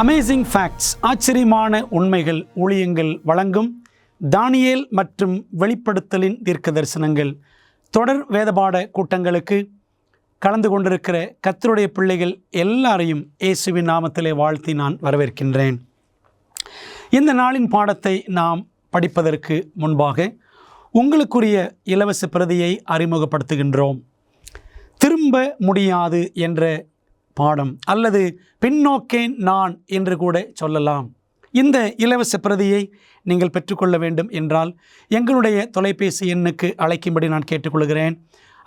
Amazing facts, ஆச்சரியமான உண்மைகள் ஊழியங்கள் வழங்கும் தானியேல் மற்றும் வெளிப்படுத்தலின் தீர்க்க தரிசனங்கள் தொடர் வேதபாட கூட்டங்களுக்கு கலந்து கொண்டிருக்கிற கர்த்தருடைய பிள்ளைகள் எல்லாரையும் இயேசுவின் நாமத்திலே வாழ்த்தி நான் வரவேற்கின்றேன். இந்த நாளின் பாடத்தை நாம் படிப்பதற்கு முன்பாக உங்களுக்குரிய இலவச பிரதியை அறிமுகப்படுத்துகின்றோம். திரும்ப முடியாது என்ற பாடம் அல்லது பின்னோக்கேன் நான் என்று கூட சொல்லலாம். இந்த இலவச பிரதியை நீங்கள் பெற்றுக்கொள்ள வேண்டும் என்றால் எங்களுடைய தொலைபேசி எண்ணுக்கு அழைக்கும்படி நான் கேட்டுக்கொள்கிறேன்.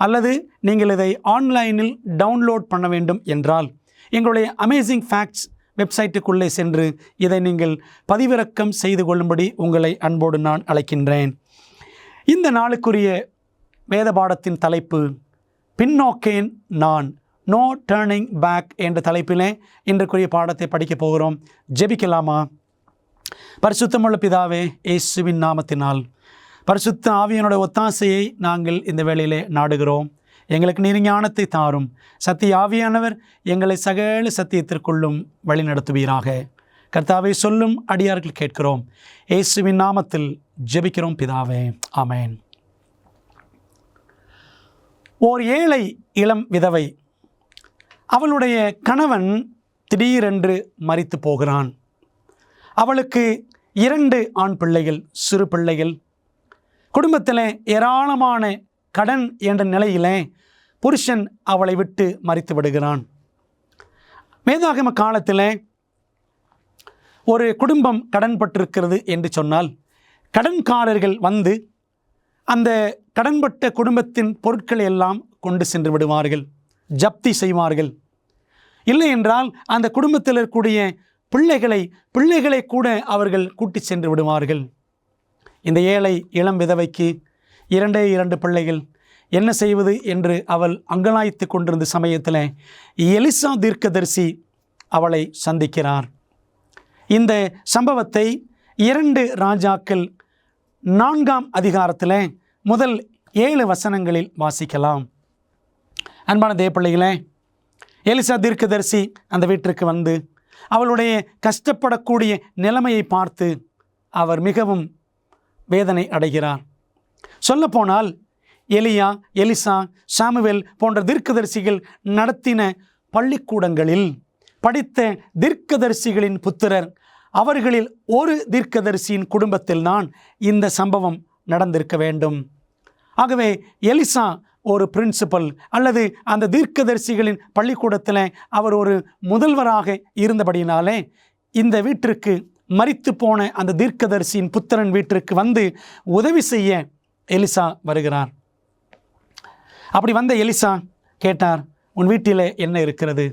அல்லது நீங்கள் இதை ஆன்லைனில் டவுன்லோட் பண்ண வேண்டும் என்றால் எங்களுடைய அமேசிங் ஃபேக்ட்ஸ் வெப்சைட்டுக்குள்ளே சென்று இதை நீங்கள் பதிவிறக்கம் செய்து கொள்ளும்படி உங்களை அன்போடு நான் அழைக்கின்றேன். இந்த நாளுக்குரிய வேத பாடத்தின் தலைப்பு பின்னோக்கேன் நான், நோ டர்னிங் பேக் என்ற தலைப்பிலே இன்றைக்குரிய பாடத்தை படிக்கப் போகிறோம். ஜெபிக்கலாமா? பரிசுத்தமுள்ள பிதாவே, இயேசுவின் நாமத்தினால் பரிசுத்த ஆவியனுடைய ஒத்தாசையை நாங்கள் இந்த வேளையிலே நாடுகிறோம். எங்களுக்கு நீர் ஞானத்தை தாரும். சத்திய ஆவியானவர் எங்களை சகல சத்தியத்திற்குள்ளும் வழி நடத்துவீராக. கர்த்தாவை சொல்லும் அடியார்கள் கேட்கிறோம். இயேசுவின் நாமத்தில் ஜெபிக்கிறோம் பிதாவே, ஆமென். ஓர் ஏழை இளம் விதவை, அவளுடைய கணவன் திடீரென்று மரித்து போகிறான். அவளுக்கு 2 ஆண் பிள்ளைகள், சிறு பிள்ளைகள். குடும்பத்தில் ஏராளமான கடன் என்ற நிலையிலே புருஷன் அவளை விட்டு மரித்து விடுகிறான். வேதாகம காலத்தில் ஒரு குடும்பம் கடன்பட்டிருக்கிறது என்று சொன்னால் கடன்காரர்கள் வந்து அந்த கடன்பட்ட குடும்பத்தின் பொருட்களை எல்லாம் கொண்டு சென்று விடுவார்கள், ஜப்தி செய்வார்கள். இல்லை என்றால் அந்த குடும்பத்தில் இருக்கக்கூடிய பிள்ளைகளை கூட அவர்கள் கூட்டி சென்று விடுவார்கள். இந்த ஏழை இளம் விதவைக்கு 2 பிள்ளைகள். என்ன செய்வது என்று அவள் அங்கலாய்த்து கொண்டிருந்த சமயத்தில் எலிசா தீர்க்கதரிசி அவளை சந்திக்கிறார். இந்த சம்பவத்தை 2 ராஜாக்கள் 4ஆம் அதிகாரத்தில் முதல் 7 வசனங்களில் வாசிக்கலாம். அன்பான தேவப்பிள்ளைகளே, எலிசா தீர்க்கதரிசி அந்த வீட்டிற்கு வந்து அவளுடைய கஷ்டப்படக்கூடிய நிலைமையை பார்த்து அவர் மிகவும் வேதனை அடைகிறார். சொல்லப்போனால் எலிசா, சாமுவேல் போன்ற தீர்க்கதரிசிகள் நடத்தின பள்ளிக்கூடங்களில் படித்த தீர்க்கதரிசிகளின் புத்திரர், அவர்களில் ஒரு தீர்க்கதரிசியின் குடும்பத்தில் தான் இந்த சம்பவம் நடந்திருக்க வேண்டும். ஆகவே எலிசா ஒரு பிரின்சிபல் அல்லது அந்த தீர்க்கதரிசிகளின் பள்ளிக்கூடத்தில் அவர் ஒரு முதல்வராக இருந்தபடினாலே இந்த வீட்டிற்கு மரித்து போன அந்த தீர்க்கதரிசியின் புத்திரன் வீட்டிற்கு வந்து உதவி செய்ய எலிசா வருகிறார். அப்படி வந்த எலிசா கேட்டார், உன் வீட்டிலே என்ன இருக்கிறது?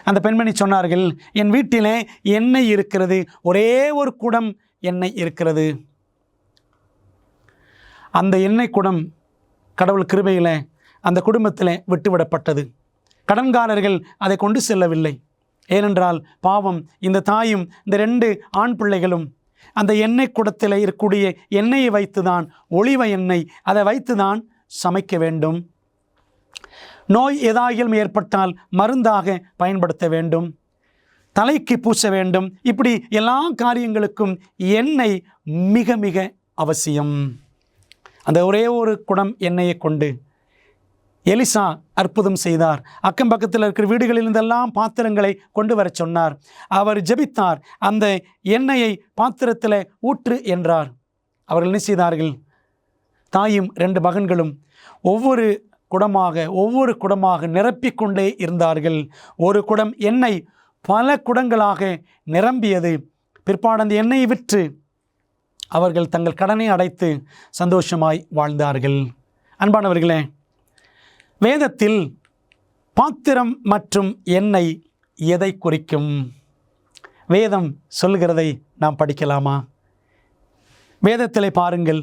அந்த பெண்மணி சொன்னார்கள், என் வீட்டிலே எண்ணெய் இருக்கிறது, ஒரே ஒரு குடம் எண்ணெய் இருக்கிறது. அந்த எண்ணெய் குடம் கடவுள் கிருபையில் அந்த குடும்பத்தில் விட்டுவிடப்பட்டது. கடன்காரர்கள் அதை கொண்டு செல்லவில்லை. ஏனென்றால் பாவம், இந்த தாயும் இந்த 2 ஆண் பிள்ளைகளும் அந்த எண்ணெய் குடத்தில் இருக்கக்கூடிய எண்ணெயை வைத்துதான், ஒளிவ எண்ணெய், அதை வைத்துதான் சமைக்க வேண்டும். நோய் ஏதாயிலும் ஏற்பட்டால் மருந்தாக பயன்படுத்த வேண்டும், தலைக்கு பூச வேண்டும். இப்படி எல்லா காரியங்களுக்கும் எண்ணெய் மிக மிக அவசியம். அந்த ஒரே ஒரு குடம் எண்ணெயை கொண்டு எலிசா அற்புதம் செய்தார். அக்கம் பக்கத்தில் இருக்கிற வீடுகளிலிருந்தெல்லாம் பாத்திரங்களை கொண்டு வர சொன்னார். அவர் ஜெபித்தார், அந்த எண்ணெயை பாத்திரத்தில் ஊற்று என்றார். அவர்கள் என்ன செய்தார்கள்? தாயும் 2 மகன்களும் ஒவ்வொரு குடமாக நிரப்பிக்கொண்டே இருந்தார்கள். ஒரு குடம் எண்ணெய் பல குடங்களாக நிரம்பியது. பிற்பாடு அந்த எண்ணெயை விற்று அவர்கள் தங்கள் கடனை அடைத்து சந்தோஷமாய் வாழ்ந்தார்கள். அன்பானவர்களே, வேதத்தில் பாத்திரம் மற்றும் எண்ணெய் எதை குறிக்கும்? வேதம் சொல்கிறதை நாம் படிக்கலாமா? வேதத்திலே பாருங்கள்.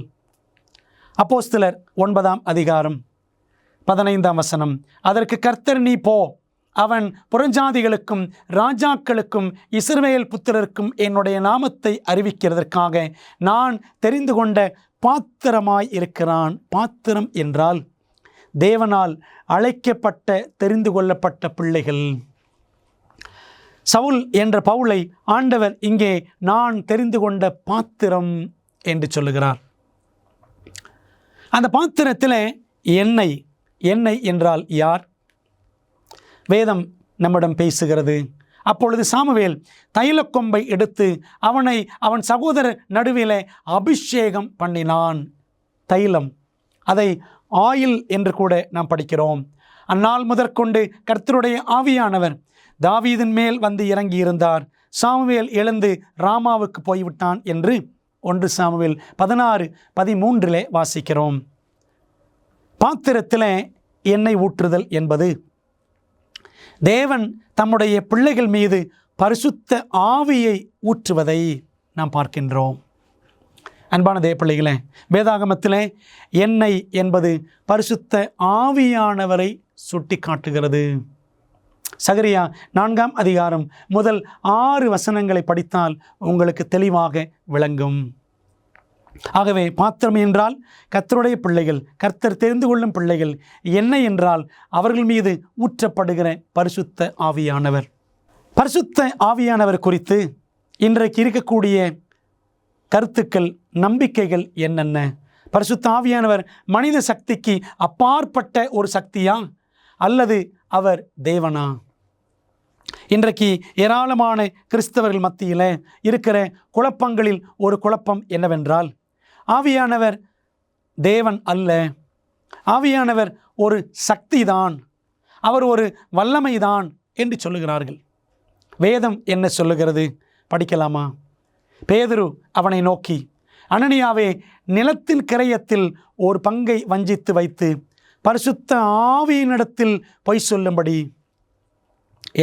அப்போஸ்தலர் 9ஆம் அதிகாரம் 15ஆம் வசனம். அதற்கு கர்த்தர், நீ போ, அவன் புறஜாதிகளுக்கும் ராஜாக்களுக்கும் இஸ்ரவேல் புத்திரருக்கும் என்னுடைய நாமத்தை அறிவிக்கிறதற்காக நான் தெரிந்து கொண்ட பாத்திரமாய் இருக்கிறான். பாத்திரம் என்றால் தேவனால் அழைக்கப்பட்ட தெரிந்து கொள்ளப்பட்ட பிள்ளைகள். சவுல் என்ற பவுலை ஆண்டவர் இங்கே நான் தெரிந்து கொண்ட பாத்திரம் என்று சொல்லுகிறார். அந்த பாத்திரத்தில் எண்ணெய் என்றால் யார்? வேதம் நம்மிடம் பேசுகிறது. அப்பொழுது சாமுவேல் தைலக்கொம்பை எடுத்து அவனை அவன் சகோதரர் நடுவிலே அபிஷேகம் பண்ணினான். தைலம், அதை ஆயில் என்று கூட நாம் படிக்கிறோம். அந்நாள் முதற்கொண்டு கர்த்தருடைய ஆவியானவர் தாவீதின் மேல் வந்து இறங்கி இருந்தார். சாமுவேல் எழுந்து ராமாவுக்கு போய்விட்டான் என்று 1 சாமுவேல் 16:13 வாசிக்கிறோம். பாத்திரத்தில் எண்ணெய் ஊற்றுதல் என்பது தேவன் தம்முடைய பிள்ளைகள் மீது பரிசுத்த ஆவியை ஊற்றுவதை நாம் பார்க்கின்றோம். அன்பான தேவ பிள்ளைகளே, வேதாகமத்திலே எண்ணெய் என்பது பரிசுத்த ஆவியானவரை சுட்டி காட்டுகிறது. சகரியா 4ஆம் அதிகாரம் முதல் 6 வசனங்களை படித்தால் உங்களுக்கு தெளிவாக விளங்கும். ஆகவே பாத்திரம் என்றால் கர்த்தருடைய பிள்ளைகள், கர்த்தர் தெரிந்து கொள்ளும் பிள்ளைகள். எண்ணெய் என்றால் அவர்கள் மீது ஊற்றப்படுகிற பரிசுத்த ஆவியானவர். பரிசுத்த ஆவியானவர் குறித்து இன்றைக்கு இருக்கக்கூடிய கருத்துக்கள், நம்பிக்கைகள் என்னென்ன? பரிசுத்த ஆவியானவர் மனித சக்திக்கு அப்பாற்பட்ட ஒரு சக்தியா அல்லது அவர் தேவனா? இன்றைக்கு ஏராளமான கிறிஸ்தவர்கள் மத்தியில் இருக்கிற குழப்பங்களில் ஒரு குழப்பம் என்னவென்றால், ஆவியானவர் தேவன் அல்ல, ஆவியானவர் ஒரு சக்திதான், அவர் ஒரு வல்லமைதான் என்று சொல்லுகிறார்கள். வேதம் என்ன சொல்லுகிறது? படிக்கலாமா? பேதுரு அவனை நோக்கி, அனனியாவே, நிலத்தின் கிரயத்தில் ஒரு பங்கை வஞ்சித்து வைத்து பரிசுத்த ஆவியினிடத்தில் பொய் சொல்லும்படி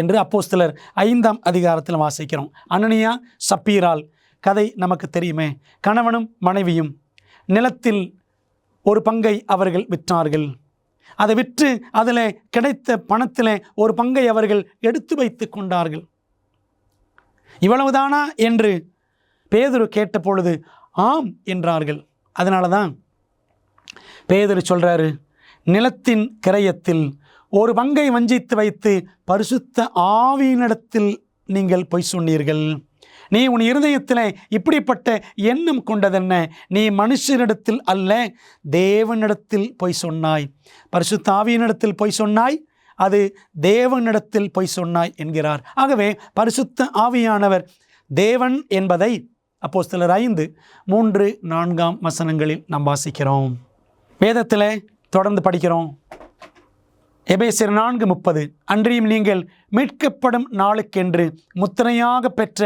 என்று அப்போஸ்தலர் 5ஆம் அதிகாரத்தில் வாசிக்கிறோம். அனனியா சப்பீரால் கதை நமக்கு தெரியுமே. கணவனும் மனைவியும் நிலத்தில் ஒரு பங்கை அவர்கள் விற்றார்கள். அதை விற்று அதில் கிடைத்த பணத்தில் ஒரு பங்கை அவர்கள் எடுத்து வைத்து கொண்டார்கள். இவ்வளவுதானா என்று பேதுரு கேட்ட பொழுது ஆம் என்றார்கள். அதனால தான் பேதுரு சொல்கிறாரு, நிலத்தின் கிரயத்தில் ஒரு பங்கை வஞ்சித்து வைத்து பரிசுத்த ஆவியினிடத்தில் நீங்கள் பொய் சொன்னீர்கள். நீ உன் இருதயத்தில் இப்படிப்பட்ட எண்ணம் கொண்டதென்ன? நீ மனுஷனிடத்தில் அல்ல, தேவனிடத்தில் பொய் சொன்னாய். பரிசுத்த ஆவியினிடத்தில் பொய் சொன்னாய், அது தேவனிடத்தில் பொய் சொன்னாய் என்கிறார். ஆகவே பரிசுத்த ஆவியானவர் தேவன் என்பதை அப்போஸ்தலர் 5:3-4 வசனங்களில் நாம் வாசிக்கிறோம். வேதத்தில் தொடர்ந்து படிக்கிறோம். எபேசியர் 4:30 அன்றியும் நீங்கள் மீட்கப்படும் நாளுக்கென்று முத்திரையாக பெற்ற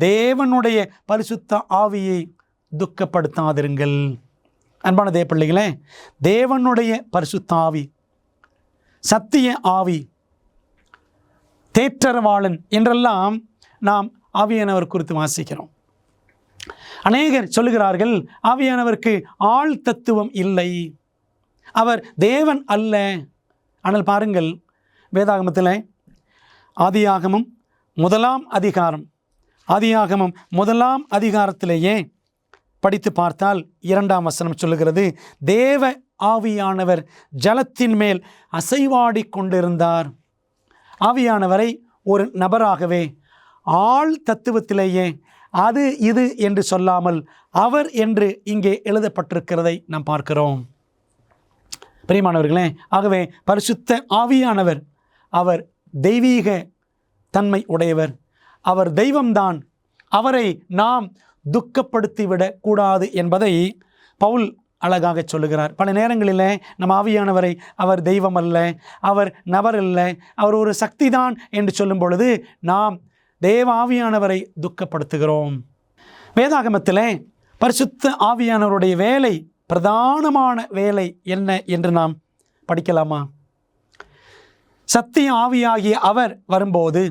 தேவனுடைய பரிசுத்த ஆவியை துக்கப்படுத்தாதிருங்கள். அன்பான தேவ பிள்ளைகளே, தேவனுடைய பரிசுத்த ஆவி, சத்திய ஆவி, தேற்றரவாளன் என்றெல்லாம் நாம் ஆவியானவர் குறித்து வாசிக்கிறோம். அநேகர் சொல்லுகிறார்கள், ஆவியானவருக்கு ஆள் தத்துவம் இல்லை, அவர் தேவன் அல்ல. ஆனால் பாருங்கள், வேதாகமத்தில் ஆதியாகமம் 1ஆம் அதிகாரத்திலேயே படித்து பார்த்தால் 2ஆம் வசனம் சொல்லுகிறது, தேவ ஆவியானவர் ஜலத்தின் மேல் அசைவாடி கொண்டிருந்தார். ஆவியானவரை ஒரு நபராகவே ஆள் தத்துவத்திலேயே அது இது என்று சொல்லாமல் அவர் என்று இங்கே எழுதப்பட்டிருக்கிறதை நாம் பார்க்கிறோம். பிரியமானவர்களே, ஆகவே பரிசுத்த ஆவியானவர் அவர் தெய்வீக தன்மை உடையவர், அவர் தெய்வம்தான். அவரை நாம் துக்கப்படுத்திவிடக் கூடாது என்பதை பவுல் அழகாக சொல்லுகிறார். பல நேரங்களில் நம் ஆவியானவரை அவர் தெய்வம் அல்ல, அவர் நபர் அல்ல, அவர் ஒரு சக்தி தான் என்று சொல்லும் பொழுது நாம் தேவ ஆவியானவரை துக்கப்படுத்துகிறோம். வேதாகமத்தில் பரிசுத்த ஆவியானவருடைய வேலை, பிரதானமான வேலை என்ன என்று நாம் படிக்கலாமா? சத்திய ஆவியாகிய அவர் வரும்போது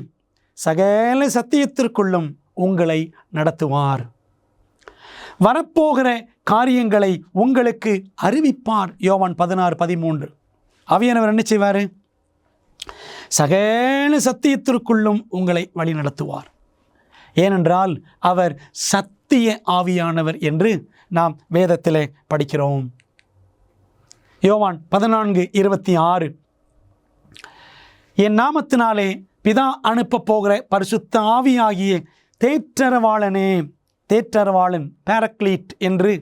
சகல சத்தியத்திற்குள்ளும் உங்களை நடத்துவார், வரப்போகிற காரியங்களை உங்களுக்கு அறிவிப்பார். யோவான் 16:13. ஆவியானவர் என்ன செய்வார்? சகல சத்தியத்திற்குள்ளும் உங்களை வழி நடத்துவார். ஏனென்றால் அவர் சத்திய ஆவியானவர் என்று நாம் வேதத்திலே படிக்கிறோம். யோவான் 14:26 என் நாமத்தினாலே பிதா அனுப்ப போகிற பரிசுத்த ஆவியாகிய தேற்றரவாளனே, தேற்றரவாளன் பேரக்லீட் என்று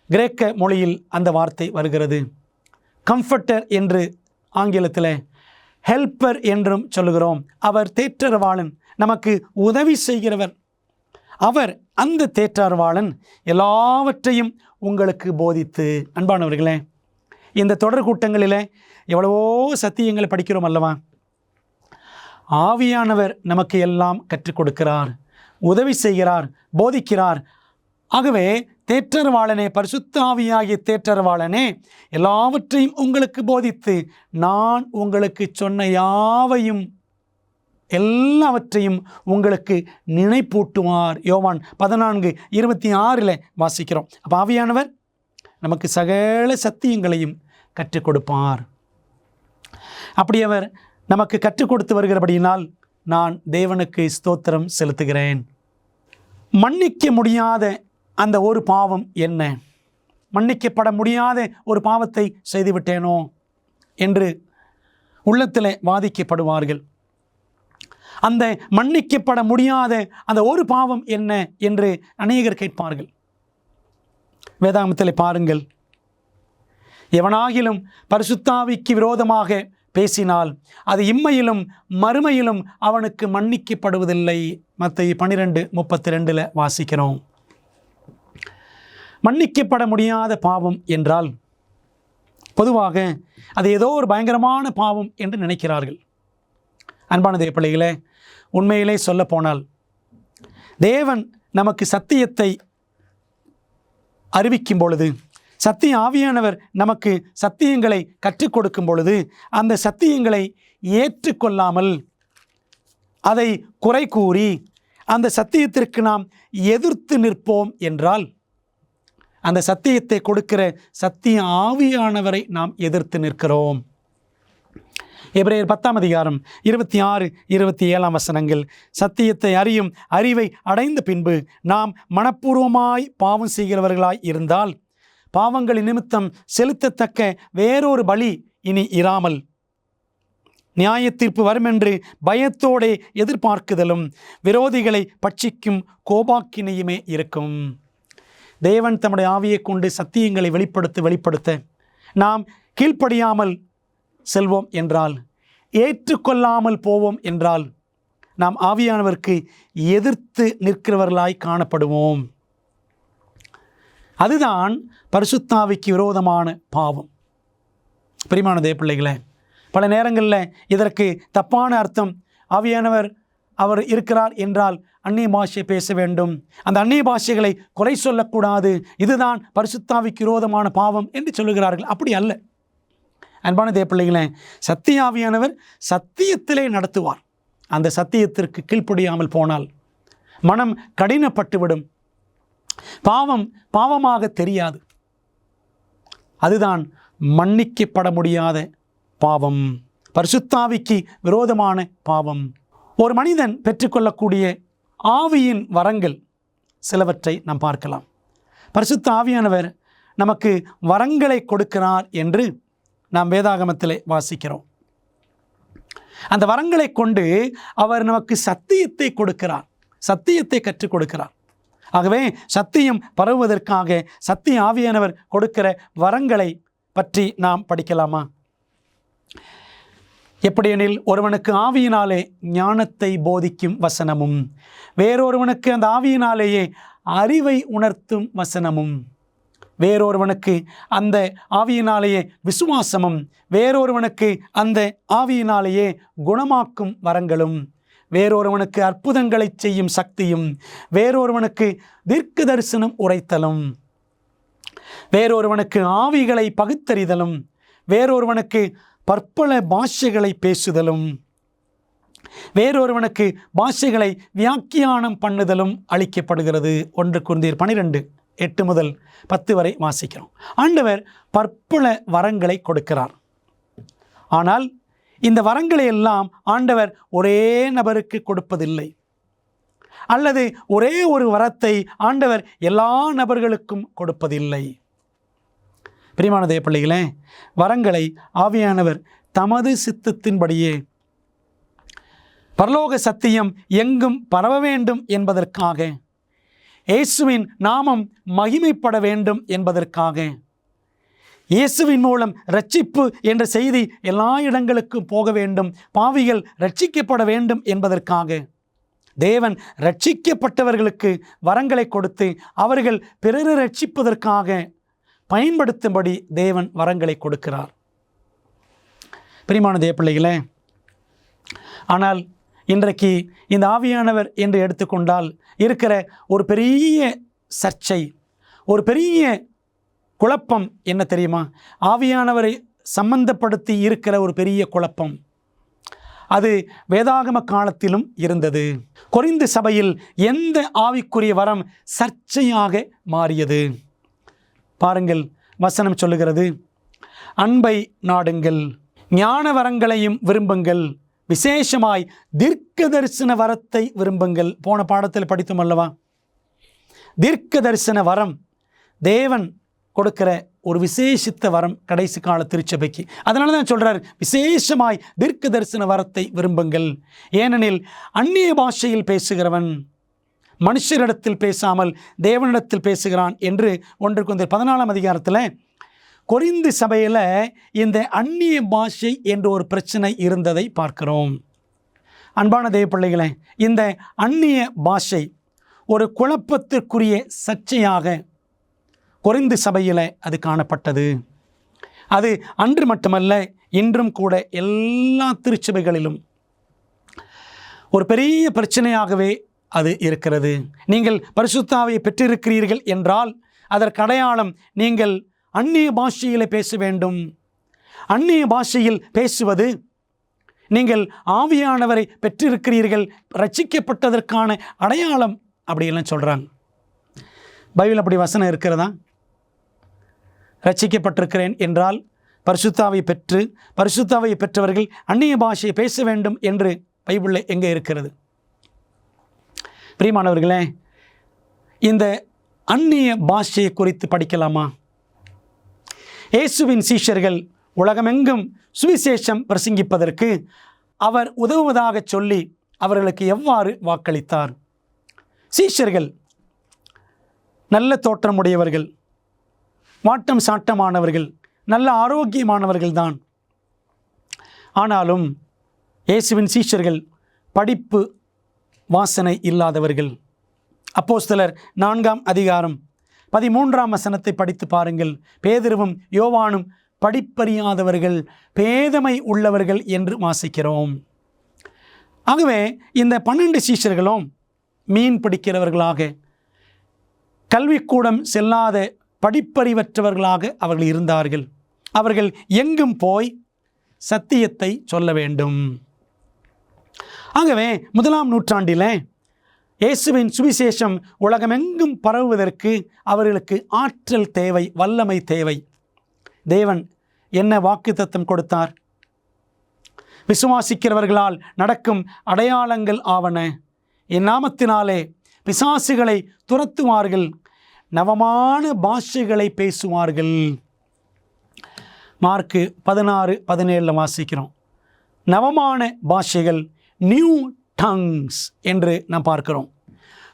கிரேக்க மொழியில் அந்த வார்த்தை வருகிறது. கம்ஃபர்டர் என்று ஆங்கிலத்தில், ஹெல்ப்பர் என்றும் சொல்லுகிறோம். அவர் தேற்றரவாளன், நமக்கு உதவி செய்கிறவர். அவர், அந்த தேற்றரவாளன் எல்லாவற்றையும் உங்களுக்கு போதித்து. அன்பானவர்களே, இந்த தொடர் கூட்டங்களில் எவ்வளவோ சத்தியங்களை படிக்கிறோம் அல்லவா? ஆவியானவர் நமக்கு எல்லாம் கற்றுக் கொடுக்கிறார், உதவி செய்கிறார், போதிக்கிறார். ஆகவே தேற்றரவாளனே, பரிசுத்த ஆவியாகிய தேற்றரவாளனே, எல்லாவற்றையும் உங்களுக்கு போதித்து நான் உங்களுக்கு சொன்ன யாவையும் எல்லாவற்றையும் உங்களுக்கு நினைப்பூட்டுவார். யோவான் 14:26 வாசிக்கிறோம். அப்போ ஆவியானவர் நமக்கு சகல சத்தியங்களையும் கற்றுக் கொடுப்பார். அப்படி அவர் நமக்கு கற்றுக் கொடுத்து வருகிறபடியினால் நான் தேவனுக்கு ஸ்தோத்திரம் செலுத்துகிறேன். மன்னிக்க முடியாத அந்த ஒரு பாவம் என்ன? மன்னிக்கப்பட முடியாத ஒரு பாவத்தை செய்துவிட்டேனோ என்று உள்ளத்தில் வாதிக்கப்படுவார்கள். அந்த மன்னிக்கப்பட முடியாத அந்த ஒரு பாவம் என்ன என்று அநேகர் கேட்பார்கள். வேதாகமத்தில் பாருங்கள், எவனாகிலும் பரிசுத்த ஆவிக்கு விரோதமாக பேசினால் அது இம்மையிலும் மறுமையிலும் அவனுக்கு மன்னிக்கப்படுவதில்லை. மத்தேயு 12:32 வாசிக்கிறோம். மன்னிக்கப்பட முடியாத பாவம் என்றால் பொதுவாக அது ஏதோ ஒரு பயங்கரமான பாவம் என்று நினைக்கிறார்கள். அன்பான தேவ பிள்ளைகளே, உண்மையிலே சொல்ல போனால் தேவன் நமக்கு சத்தியத்தை அறிவிக்கும் பொழுது, சத்திய ஆவியானவர் நமக்கு சத்தியங்களை கற்றுக் கொடுக்கும் பொழுது, அந்த சத்தியங்களை ஏற்றுக்கொள்ளாமல் அதை குறை கூறி அந்த சத்தியத்திற்கு நாம் எதிர்த்து நிற்போம் என்றால், அந்த சத்தியத்தை கொடுக்கிற சத்திய ஆவியானவரை நாம் எதிர்த்து நிற்கிறோம். எபிரேயர் 10:26-27 சத்தியத்தை அறியும் அறிவை அடைந்த பின்பு நாம் மனப்பூர்வமாய் பாவம் செய்கிறவர்களாய் இருந்தால், பாவங்களின் நிமித்தம் செலுத்தத்தக்க வேறொரு பலி இனி இராமல் நியாய தீர்ப்பு வரும் என்று பயத்தோடே எதிர்பார்க்குதலும் விரோதிகளை பட்சிக்கும் கோபாக்கினையுமே இருக்கும். தேவன் தம்முடைய ஆவியை கொண்டு சத்தியங்களை வெளிப்படுத்த நாம் கீழ்ப்படியாமல் செல்வோம் என்றால், ஏற்றுக்கொள்ளாமல் போவோம் என்றால், நாம் ஆவியானவருக்கு எதிர்த்து நிற்கிறவர்களாய் காணப்படுவோம். அதுதான் பரிசுத்த ஆவிக்கு விரோதமான பாவம். பிரியமான தேவ பிள்ளைகளே, பல நேரங்களில் இதற்கு தப்பான அர்த்தம். ஆவியானவர் அவர் இருக்கிறார் என்றால் அந்நிய பாஷை பேச வேண்டும், அந்த அந்நிய பாஷைகளை குறை சொல்லக்கூடாது, இதுதான் பரிசுத்த ஆவிக்கு விரோதமான பாவம் என்று சொல்லுகிறார்கள். அப்படி அல்ல. அன்பான தேவ பிள்ளைகளே, சத்திய ஆவியானவர் சத்தியத்திலே நடத்துவார். அந்த சத்தியத்திற்கு கீழ்ப்படியாமல் போனால் மனம் கடினப்பட்டுவிடும், பாவம் பாவமாக தெரியாது. அதுதான் மன்னிக்கப்பட முடியாத பாவம், பரிசுத்த ஆவிக்கு விரோதமான பாவம். ஒரு மனிதன் பெற்றுக்கொள்ளக்கூடிய ஆவியின் வரங்கள் சிலவற்றை நாம் பார்க்கலாம். பரிசுத்த ஆவியானவர் நமக்கு வரங்களை கொடுக்கிறார் என்று நாம் வேதாகமத்திலே வாசிக்கிறோம். அந்த வரங்களை கொண்டு அவர் நமக்கு சத்தியத்தை கொடுக்கிறார், சத்தியத்தை கற்றுக் கொடுக்கிறார். ஆகவே சத்தியம் பரவுவதற்காக சத்திய ஆவியானவர் கொடுக்கிற வரங்களை பற்றி நாம் படிக்கலாமா? எப்படியெனில், ஒருவனுக்கு ஆவியினாலே ஞானத்தை போதிக்கும் வசனமும், வேறொருவனுக்கு அந்த ஆவியினாலேயே அறிவை உணர்த்தும் வசனமும், வேறொருவனுக்கு அந்த ஆவியினாலேயே விசுவாசமும், வேறொருவனுக்கு அந்த ஆவியினாலேயே குணமாக்கும் வரங்களும், வேறொருவனுக்கு அற்புதங்களை செய்யும் சக்தியும், வேறொருவனுக்கு தீர்க்க தரிசனம் உரைத்தலும், வேறொருவனுக்கு ஆவிகளை பகுத்தறிதலும், வேறொருவனுக்கு பற்பல பாஷைகளை பேசுதலும், வேறொருவனுக்கு பாஷைகளை வியாக்கியானம் பண்ணுதலும் அளிக்கப்படுகிறது. 1 கொரிந்தியர் 12:8-10 வாசிக்கிறோம். ஆண்டவர் பற்பல வரங்களை கொடுக்கிறார். ஆனால் இந்த வரங்களை எல்லாம் ஆண்டவர் ஒரே நபருக்கு கொடுப்பதில்லை, அல்லது ஒரே ஒரு வரத்தை ஆண்டவர் எல்லா நபர்களுக்கும் கொடுப்பதில்லை. பிரியமான தேவ பிள்ளைகளே, வரங்களை ஆவியானவர் தமது சித்தத்தின்படியே பரலோக சத்தியம் எங்கும் பரவ வேண்டும் என்பதற்காக, இயேசுவின் நாமம் மகிமைப்பட வேண்டும் என்பதற்காக, இயேசுவின் மூலம் இரட்சிப்பு என்ற செய்தி எல்லா இடங்களுக்கும் போக வேண்டும், பாவிகள் இரட்சிக்கப்பட வேண்டும் என்பதற்காக தேவன் இரட்சிக்கப்பட்டவர்களுக்கு வரங்களை கொடுத்து அவர்கள் பிறரை இரட்சிப்பதற்காக பயன்படுத்தும்படி தேவன் வரங்களை கொடுக்கிறார். பிரியமான தேவப்பிள்ளைகளே, ஆனால் இன்றைக்கு இந்த ஆவியானவர் என்று எடுத்துக்கொண்டால் இருக்கிற ஒரு பெரிய சர்ச்சை, ஒரு பெரிய குழப்பம் என்ன தெரியுமா? ஆவியானவரை சம்பந்தப்படுத்தி இருக்கிற ஒரு பெரிய குழப்பம் அது வேதாகம காலத்திலும் இருந்தது. கொரிந்து சபையில் எந்த ஆவிக்குரிய வரம் சர்ச்சையாக மாறியது? பாருங்கள், வசனம் சொல்லுகிறது, அன்பை நாடுங்கள், ஞான வரங்களையும் விரும்புங்கள், விசேஷமாய் தீர்க்க தரிசன வரத்தை விரும்புங்கள். போன பாடத்தில் படித்தோம் அல்லவா? தீர்க்க தரிசன வரம் தேவன் கொடுக்கிற ஒரு விசேஷித்த வரம் கடைசி கால திருச்சபைக்கு. அதனால தான் சொல்கிறார், விசேஷமாய் தீர்க்க தரிசன வரத்தை விரும்புங்கள். ஏனெனில் அந்நிய பாஷையில் பேசுகிறவன் மனுஷரிடத்தில் பேசாமல் தேவனிடத்தில் பேசுகிறான் என்று 1 கொரிந்தியர் 14ஆம் அதிகாரத்தில் கொரிந்து சபையில் இந்த அந்நிய பாஷை என்ற ஒரு பிரச்சனை இருந்ததை பார்க்கிறோம். அன்பான தேவப்பிள்ளைகளே, இந்த அந்நிய பாஷை ஒரு குழப்பத்திற்குரிய சர்ச்சையாக கொரிந்து சபையில் அது காணப்பட்டது. அது அன்று மட்டுமல்ல, இன்றும் கூட எல்லா திருச்சபைகளிலும் ஒரு பெரிய பிரச்சனையாகவே அது இருக்கிறது. நீங்கள் பரிசுத்த ஆவியை பெற்றிருக்கிறீர்கள் என்றால் அதற்கு அடையாளம் நீங்கள் அந்நிய பாஷையில் பேச வேண்டும். அந்நிய பாஷையில் பேசுவது நீங்கள் ஆவியானவரை பெற்றிருக்கிறீர்கள், ரட்சிக்கப்பட்டதற்கான அடையாளம் அப்படியெல்லாம் சொல்கிறாங்க. பைபிள் அப்படி வசனம் இருக்கிறதா? ரட்சிக்கப்பட்டிருக்கிறேன் என்றால் பரிசுத்தாவை பெற்று பரிசுத்தாவை பெற்றவர்கள் அந்நிய பாஷையை பேச வேண்டும் என்று பைபிளில் எங்கே இருக்கிறது? பிரியமானவர்களே, இந்த அந்நிய பாஷையை குறித்து படிக்கலாமா? இயேசுவின் சீஷர்கள் உலகமெங்கும் சுவிசேஷம் பிரசங்கிப்பதற்கு அவர் உதவுவதாக சொல்லி அவர்களுக்கு எவ்வாறு வாக்களித்தார்? சீஷர்கள் நல்ல தோற்றமுடையவர்கள், வாட்டம் சாட்டமானவர்கள், நல்ல ஆரோக்கியமானவர்கள்தான். ஆனாலும் இயேசுவின் சீஷர்கள் படிப்பு வாசனை இல்லாதவர்கள். அப்போஸ்தலர் 4ஆம் அதிகாரம் 13ஆம் வசனத்தை படித்து பாருங்கள். பேதுருவும் யோவானும் படிப்பறியாதவர்கள், பேதமை உள்ளவர்கள் என்று வாசிக்கிறோம். ஆகவே இந்த 12 சீஷர்களும் மீன் பிடிக்கிறவர்களாக, கல்விக்கூடம் செல்லாத படிப்பறிவற்றவர்களாக அவர்கள் இருந்தார்கள். அவர்கள் எங்கும் போய் சத்தியத்தை சொல்ல வேண்டும். ஆகவே 1ஆம் நூற்றாண்டிலே இயேசுவின் சுவிசேஷம் உலகமெங்கும் பரவுவதற்கு அவர்களுக்கு ஆற்றல் தேவை, வல்லமை தேவை. தேவன் என்ன வாக்குத்தத்தம் கொடுத்தார்? விசுவாசிக்கிறவர்களால் நடக்கும் அடையாளங்கள் ஆவன, என் நாமத்தினாலே பிசாசுகளை துரத்துவார்கள், நவமான பாஷைகளை பேசுவார்கள். மார்க்கு 16:17 வாசிக்கிறோம். நவமான பாஷைகள், நியூ டங்ஸ் என்று நாம் பார்க்கிறோம்.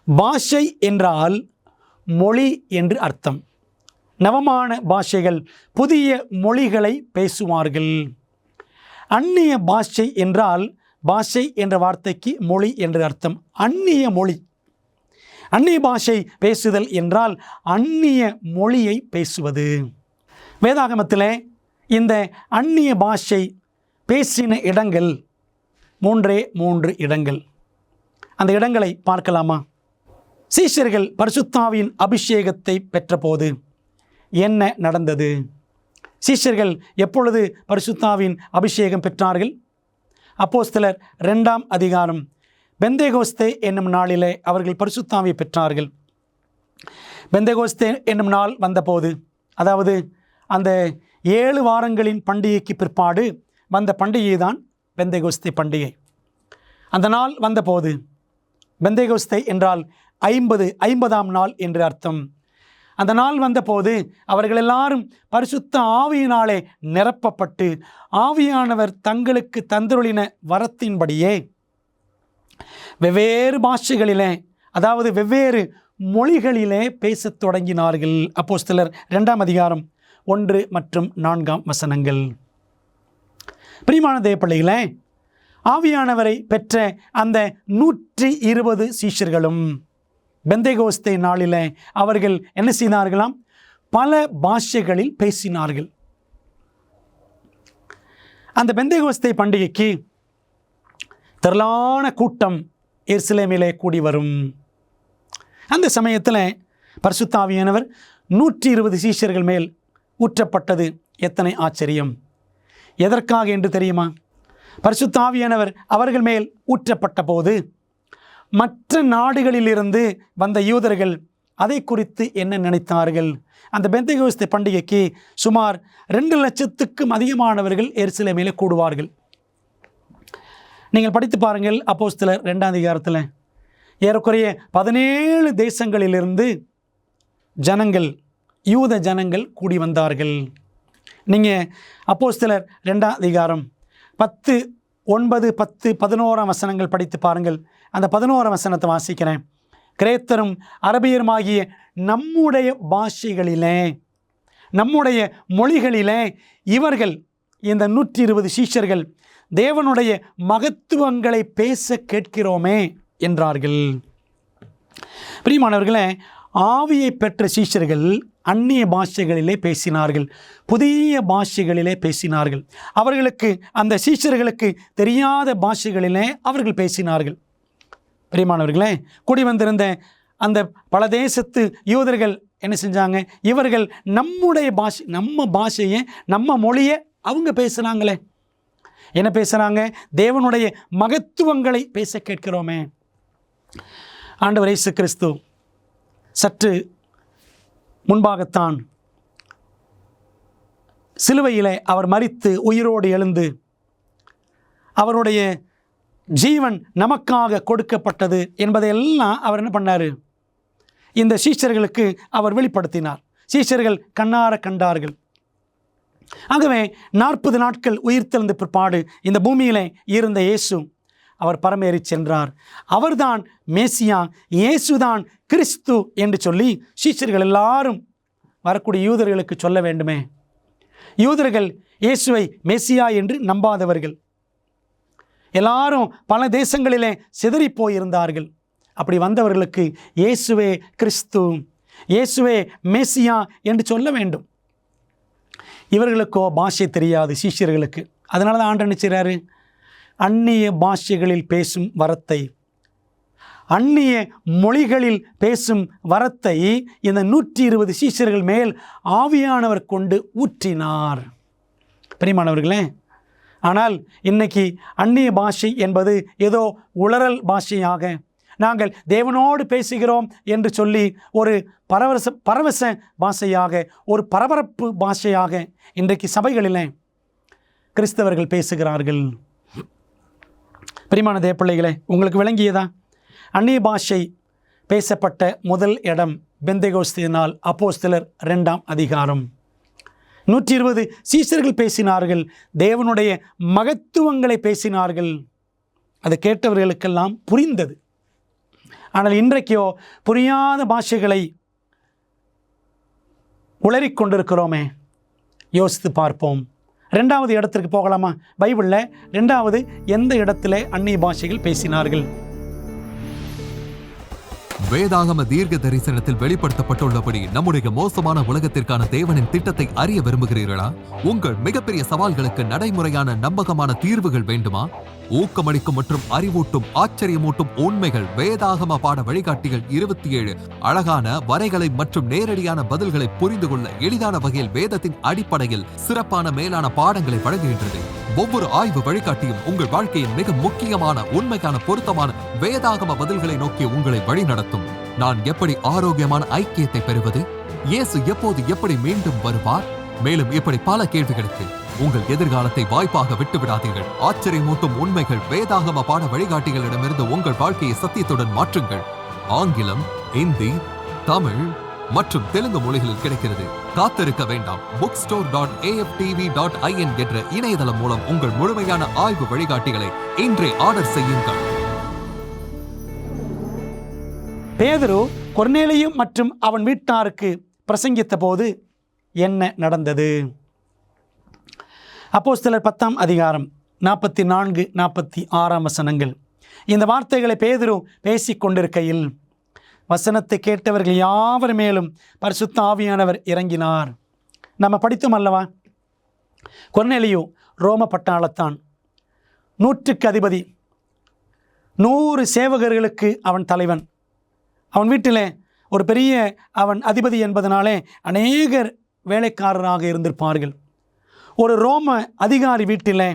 பாஷை என்றால் மொழி என்று அர்த்தம். நவமான பாஷைகள் புதிய மொழிகளை பேசுவார்கள். அந்நிய பாஷை என்றால், பாஷை என்ற வார்த்தைக்கு மொழி என்று அர்த்தம். அந்நிய மொழி, அந்நிய பாஷை பேசுதல் என்றால் அந்நிய மொழியை பேசுவது. வேதாகமத்திலே இந்த அந்நிய பாஷை பேசின இடங்கள் 3 இடங்கள். அந்த இடங்களை பார்க்கலாமா? சீஷர்கள் பரிசுத்த ஆவியின் அபிஷேகத்தை பெற்றபோது என்ன நடந்தது? சீஷர்கள் எப்பொழுது பரிசுத்த ஆவியின் அபிஷேகம் பெற்றார்கள்? அப்போஸ்தலர் 2ஆம் அதிகாரம், பெந்தேகோஸ்தே என்னும் நாளிலே அவர்கள் பரிசுத்த ஆவியை பெற்றார்கள். பெந்தேகோஸ்தே என்னும் நாள் வந்தபோது, அதாவது அந்த 7 வாரங்களின் பண்டிகைக்கு பிற்பாடு வந்த பண்டிகை தான் பெந்தேகோஸ்தே பண்டிகை. அந்த நாள் வந்தபோது, பெந்தேகோஸ்தே என்றால் 50ஆம் நாள் என்று அர்த்தம். அந்த நாள் வந்தபோது அவர்கள் எல்லாரும் பரிசுத்த ஆவியினாலே நிரப்பப்பட்டு, ஆவியானவர் தங்களுக்கு தந்தருளின வரத்தின்படியே வெவ்வேறு பாஷைகளிலே, அதாவது வெவ்வேறு மொழிகளிலே பேசத் தொடங்கினார்கள். அப்போஸ்தலர் 2ஆம் அதிகாரம் 1 மற்றும் 4ஆம் வசனங்கள். பிரியமான தேவப்பிள்ளைகளே, ஆவியானவரை பெற்ற அந்த 120 சீஷர்களும் பெந்தேகோஸ்தே நாளிலே அவர்கள் என்ன செய்தார்களாம்? பல பாஷைகளில் பேசினார்கள். அந்த பெந்தேகோஸ்தே பண்டிகைக்கு திரளான கூட்டம் எருசலேமிலே கூடி வரும். அந்த சமயத்தில் பரிசுத்த ஆவியானவர் 120 சீஷர்கள் மேல் ஊற்றப்பட்டது எத்தனை ஆச்சரியம்! எதற்காக என்று தெரியுமா? பரிசுத்த ஆவியானவர் அவர்கள் மேல் ஊற்றப்பட்ட போது மற்ற நாடுகளிலிருந்து வந்த யூதர்கள் அதை குறித்து என்ன நினைத்தார்கள்? அந்த பெந்தேகோஸ்தே பண்டிகைக்கு சுமார் 2 லட்சத்துக்கும் அதிகமானவர்கள் எருசலேமிலே கூடுவார்கள். நீங்கள் படித்து பாருங்கள். அப்போஸ்தலர் 2ஆம் அதிகாரத்தில் ஏறக்குறைய 17 தேசங்களிலிருந்து ஜனங்கள், யூத ஜனங்கள் கூடி வந்தார்கள். நீங்கள் அப்போஸ்தலர் 2ஆம் அதிகாரம் 10, 9, 10, 11ஆம் வசனங்கள் படித்து பாருங்கள். அந்த 11ஆம் வசனத்தை வாசிக்கிறேன். கிரேத்தரும் அரபியருமாகிய நம்முடைய பாஷைகளிலே, நம்முடைய மொழிகளிலே இவர்கள், இந்த 120 சீஷர்கள் தேவனுடைய மகத்துவங்களை பேச கேட்கிறோமே என்றார்கள். பிரியமானவர்களே, ஆவியை பெற்ற சீஷர்கள் அந்நிய பாஷைகளிலே பேசினார்கள், புதிய பாஷைகளிலே பேசினார்கள். அவர்களுக்கு, அந்த சீஷர்களுக்கு தெரியாத பாஷைகளிலே அவர்கள் பேசினார்கள். பிரியமானவர்களே, கூடி வந்திருந்த அந்த பல தேசத்து யூதர்கள் என்ன செஞ்சாங்க? இவர்கள் நம்முடைய பாஷை, நம்ம பாஷையை, நம்ம மொழியை அவங்க பேசுகிறாங்களே. என்ன பேசுகிறாங்க? தேவனுடைய மகத்துவங்களை பேச கேட்கிறோமே. ஆண்டவர் இயேசு கிறிஸ்து சற்று முன்பாகத்தான் சிலுவையிலே அவர் மரித்து உயிரோடு எழுந்து அவருடைய ஜீவன் நமக்காக கொடுக்கப்பட்டது என்பதையெல்லாம் அவர் என்ன பண்ணார்? இந்த சீஷர்களுக்கு அவர் வெளிப்படுத்தினார். சீஷர்கள் கண்ணார கண்டார்கள். ஆகவே 40 நாட்கள் உயிர்த்தெழுந்த பிற்பாடு இந்த பூமியிலே இருந்த இயேசு அவர் பரமேறி சென்றார். அவர்தான் மேசியா, இயேசுதான் கிறிஸ்து என்று சொல்லி சீஷர்கள் எல்லாரும் வரக்கூடிய யூதர்களுக்கு சொல்ல வேண்டுமே. யூதர்கள் இயேசுவை மேசியா என்று நம்பாதவர்கள், எல்லாரும் பல தேசங்களிலே சிதறி போயிருந்தார்கள். அப்படி வந்தவர்களுக்கு இயேசுவே கிறிஸ்து, இயேசுவே மேசியா என்று சொல்ல வேண்டும். இவர்களுக்கோ பாஷை தெரியாது, சீஷர்களுக்கு. அதனால தான் ஆண்டவர் என்ன செய்கிறாரு? அந்நிய பாஷைகளில் பேசும் வரத்தை, அந்நிய மொழிகளில் பேசும் வரத்தை இந்த 120 சீஷர்கள் மேல் ஆவியானவர் கொண்டு ஊற்றினார். பிரியமானவர்களே, ஆனால் இன்னைக்கு அந்நிய பாஷை என்பது ஏதோ உளறல் பாஷையாக, நாங்கள் தேவனோடு பேசுகிறோம் என்று சொல்லி ஒரு பரவச பாஷையாக, ஒரு பரபரப்பு பாஷையாக இன்றைக்கு சபைகளிலே கிறிஸ்தவர்கள் பேசுகிறார்கள். பிரியமான தேவப்பிள்ளைகளே, உங்களுக்கு விளங்கியதா? அந்நிய பாஷை பேசப்பட்ட முதல் இடம் பெந்தேகோஸ்தே நாள், அப்போஸ்தலர் 2ஆம் அதிகாரம். 120 சீஷர்கள் பேசினார்கள், தேவனுடைய மகத்துவங்களை பேசினார்கள். அதை கேட்டவர்களுக்கெல்லாம் புரிந்தது. ஆனால் இன்றைக்கோ புரியாத பாஷைகளை உளறிக்கொண்டிருக்கிறோமே. யோசித்து பார்ப்போம். 2வது இடத்திற்கு போகலாமா? பைபிளில் 2வது எந்த இடத்திலே அந்நிய பாஷைகள் பேசினார்கள்? வேதாகம தீர்க்க தரிசனத்தில் வெளிப்படுத்தப்பட்டுள்ளபடி நம்முடைய மோசமான உலகத்திற்கான தேவனின் திட்டத்தை அறிய விரும்புகிறீர்களா? உங்கள் மிகப்பெரிய சவால்களுக்கு நடைமுறையான நம்பகமான தீர்வுகள் வேண்டுமா? ஊக்கமளிக்கும் மற்றும் அறிவூட்டும் ஆச்சரியமூட்டும் உண்மைகள் வேதாகம பாட வழிகாட்டிகள் 27 அழகான வரைகளை மற்றும் நேரடியான பதில்களை புரிந்து கொள்ள எளிதான வகையில் வேதத்தின் அடிப்படையில் சிறப்பான மேலான பாடங்களை வழங்குகின்றது. ஒவ்வொரு ஆய்வு வழிகாட்டியும் உங்கள் வாழ்க்கையின் மிக முக்கியமான உண்மைக்கான பொருத்தமான வேதாகம பதில்களை நோக்கி உங்களை வழிநடத்தும். நான் எப்படி ஆரோக்கியமான ஐக்கியத்தை பெறுவது? இயேசு எப்போது எப்படி மீண்டும் வருவார்? மேலும் இப்படி பல கேள்விகளுக்கு உங்கள் எதிர்காலத்தை வாய்ப்பாக விட்டுவிடாதீர்கள். ஆச்சரியமூட்டும் உண்மைகள் வேதாகம பாட வழிகாட்டிகளிடமிருந்து உங்கள் வாழ்க்கையை சத்தியத்துடன் மாற்றுங்கள். ஆங்கிலம், இந்தி, தமிழ் மற்றும் தெலுங்கு மொழிகளில் கிடைக்கிறது. காத்திருக்க வேண்டாம். bookstore.aftv.in என்ற இணையதளம் மூலம் உங்கள் முழுமையான ஆய்வு வழிகாட்டிகளை இன்றே ஆர்டர் செய்யுங்கள். பேதுரு கொர்நேலியு மற்றும் அவன் வீட்டாருக்கு பிரசங்கித்த போது என்ன நடந்தது? அப்போஸ்தலர் 10ஆம் அதிகாரம் 44-46 வசனங்கள். இந்த வார்த்தைகளை பேதுரு பேசிக் கொண்டிருக்கையில் வசனத்தை கேட்டவர்கள் யாவர் மேலும் பரிசுத்த ஆவியானவர் இறங்கினார். நம்ம படித்தோம் அல்லவா? கொர்நேலியு ரோம பட்டாளத்தான், 100க்கு அதிபதி, 100 சேவகர்களுக்கு அவன் தலைவன். அவன் வீட்டில் ஒரு பெரிய அவன் அதிபதி என்பதனாலே அநேகர் வேலைக்காரராக இருந்திருப்பார்கள். ஒரு ரோம அதிகாரி வீட்டில்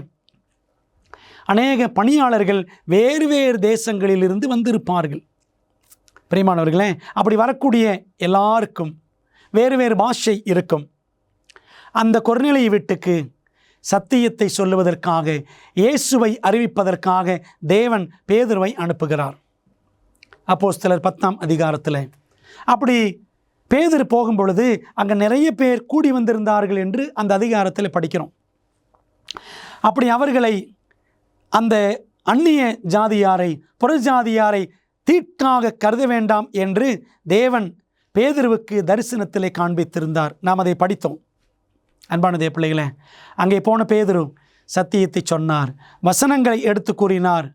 அநேக பணியாளர்கள் வேறு வேறு தேசங்களிலிருந்து வந்திருப்பார்கள். பிரியமானவர்களே, அப்படி வரக்கூடிய எல்லாருக்கும் வேறு வேறு பாஷை இருக்கும். அந்த கொர்நேலியு வீட்டுக்கு சத்தியத்தை சொல்லுவதற்காக, இயேசுவை அறிவிப்பதற்காக தேவன் பேதுருவை அனுப்புகிறார். அப்போஸ்தலர் 10ஆம் அதிகாரத்தில் அப்படி பேதுரு போகும் பொழுது அங்கே நிறைய பேர் கூடி வந்திருந்தார்கள் என்று அந்த அதிகாரத்தில் படிக்கிறோம். அப்படி அவர்களை, அந்த அந்நிய ஜாதியாரை, புறஜாதியாரை தீட்டாக கருத வேண்டாம் என்று தேவன் பேதுருவுக்கு தரிசனத்திலே காண்பித்திருந்தார். நாம் அதை படித்தோம். அன்பான தேவ பிள்ளைகளே, அங்கே போன பேதுரு சத்தியத்தை சொன்னார், வசனங்களை எடுத்து கூறினார்.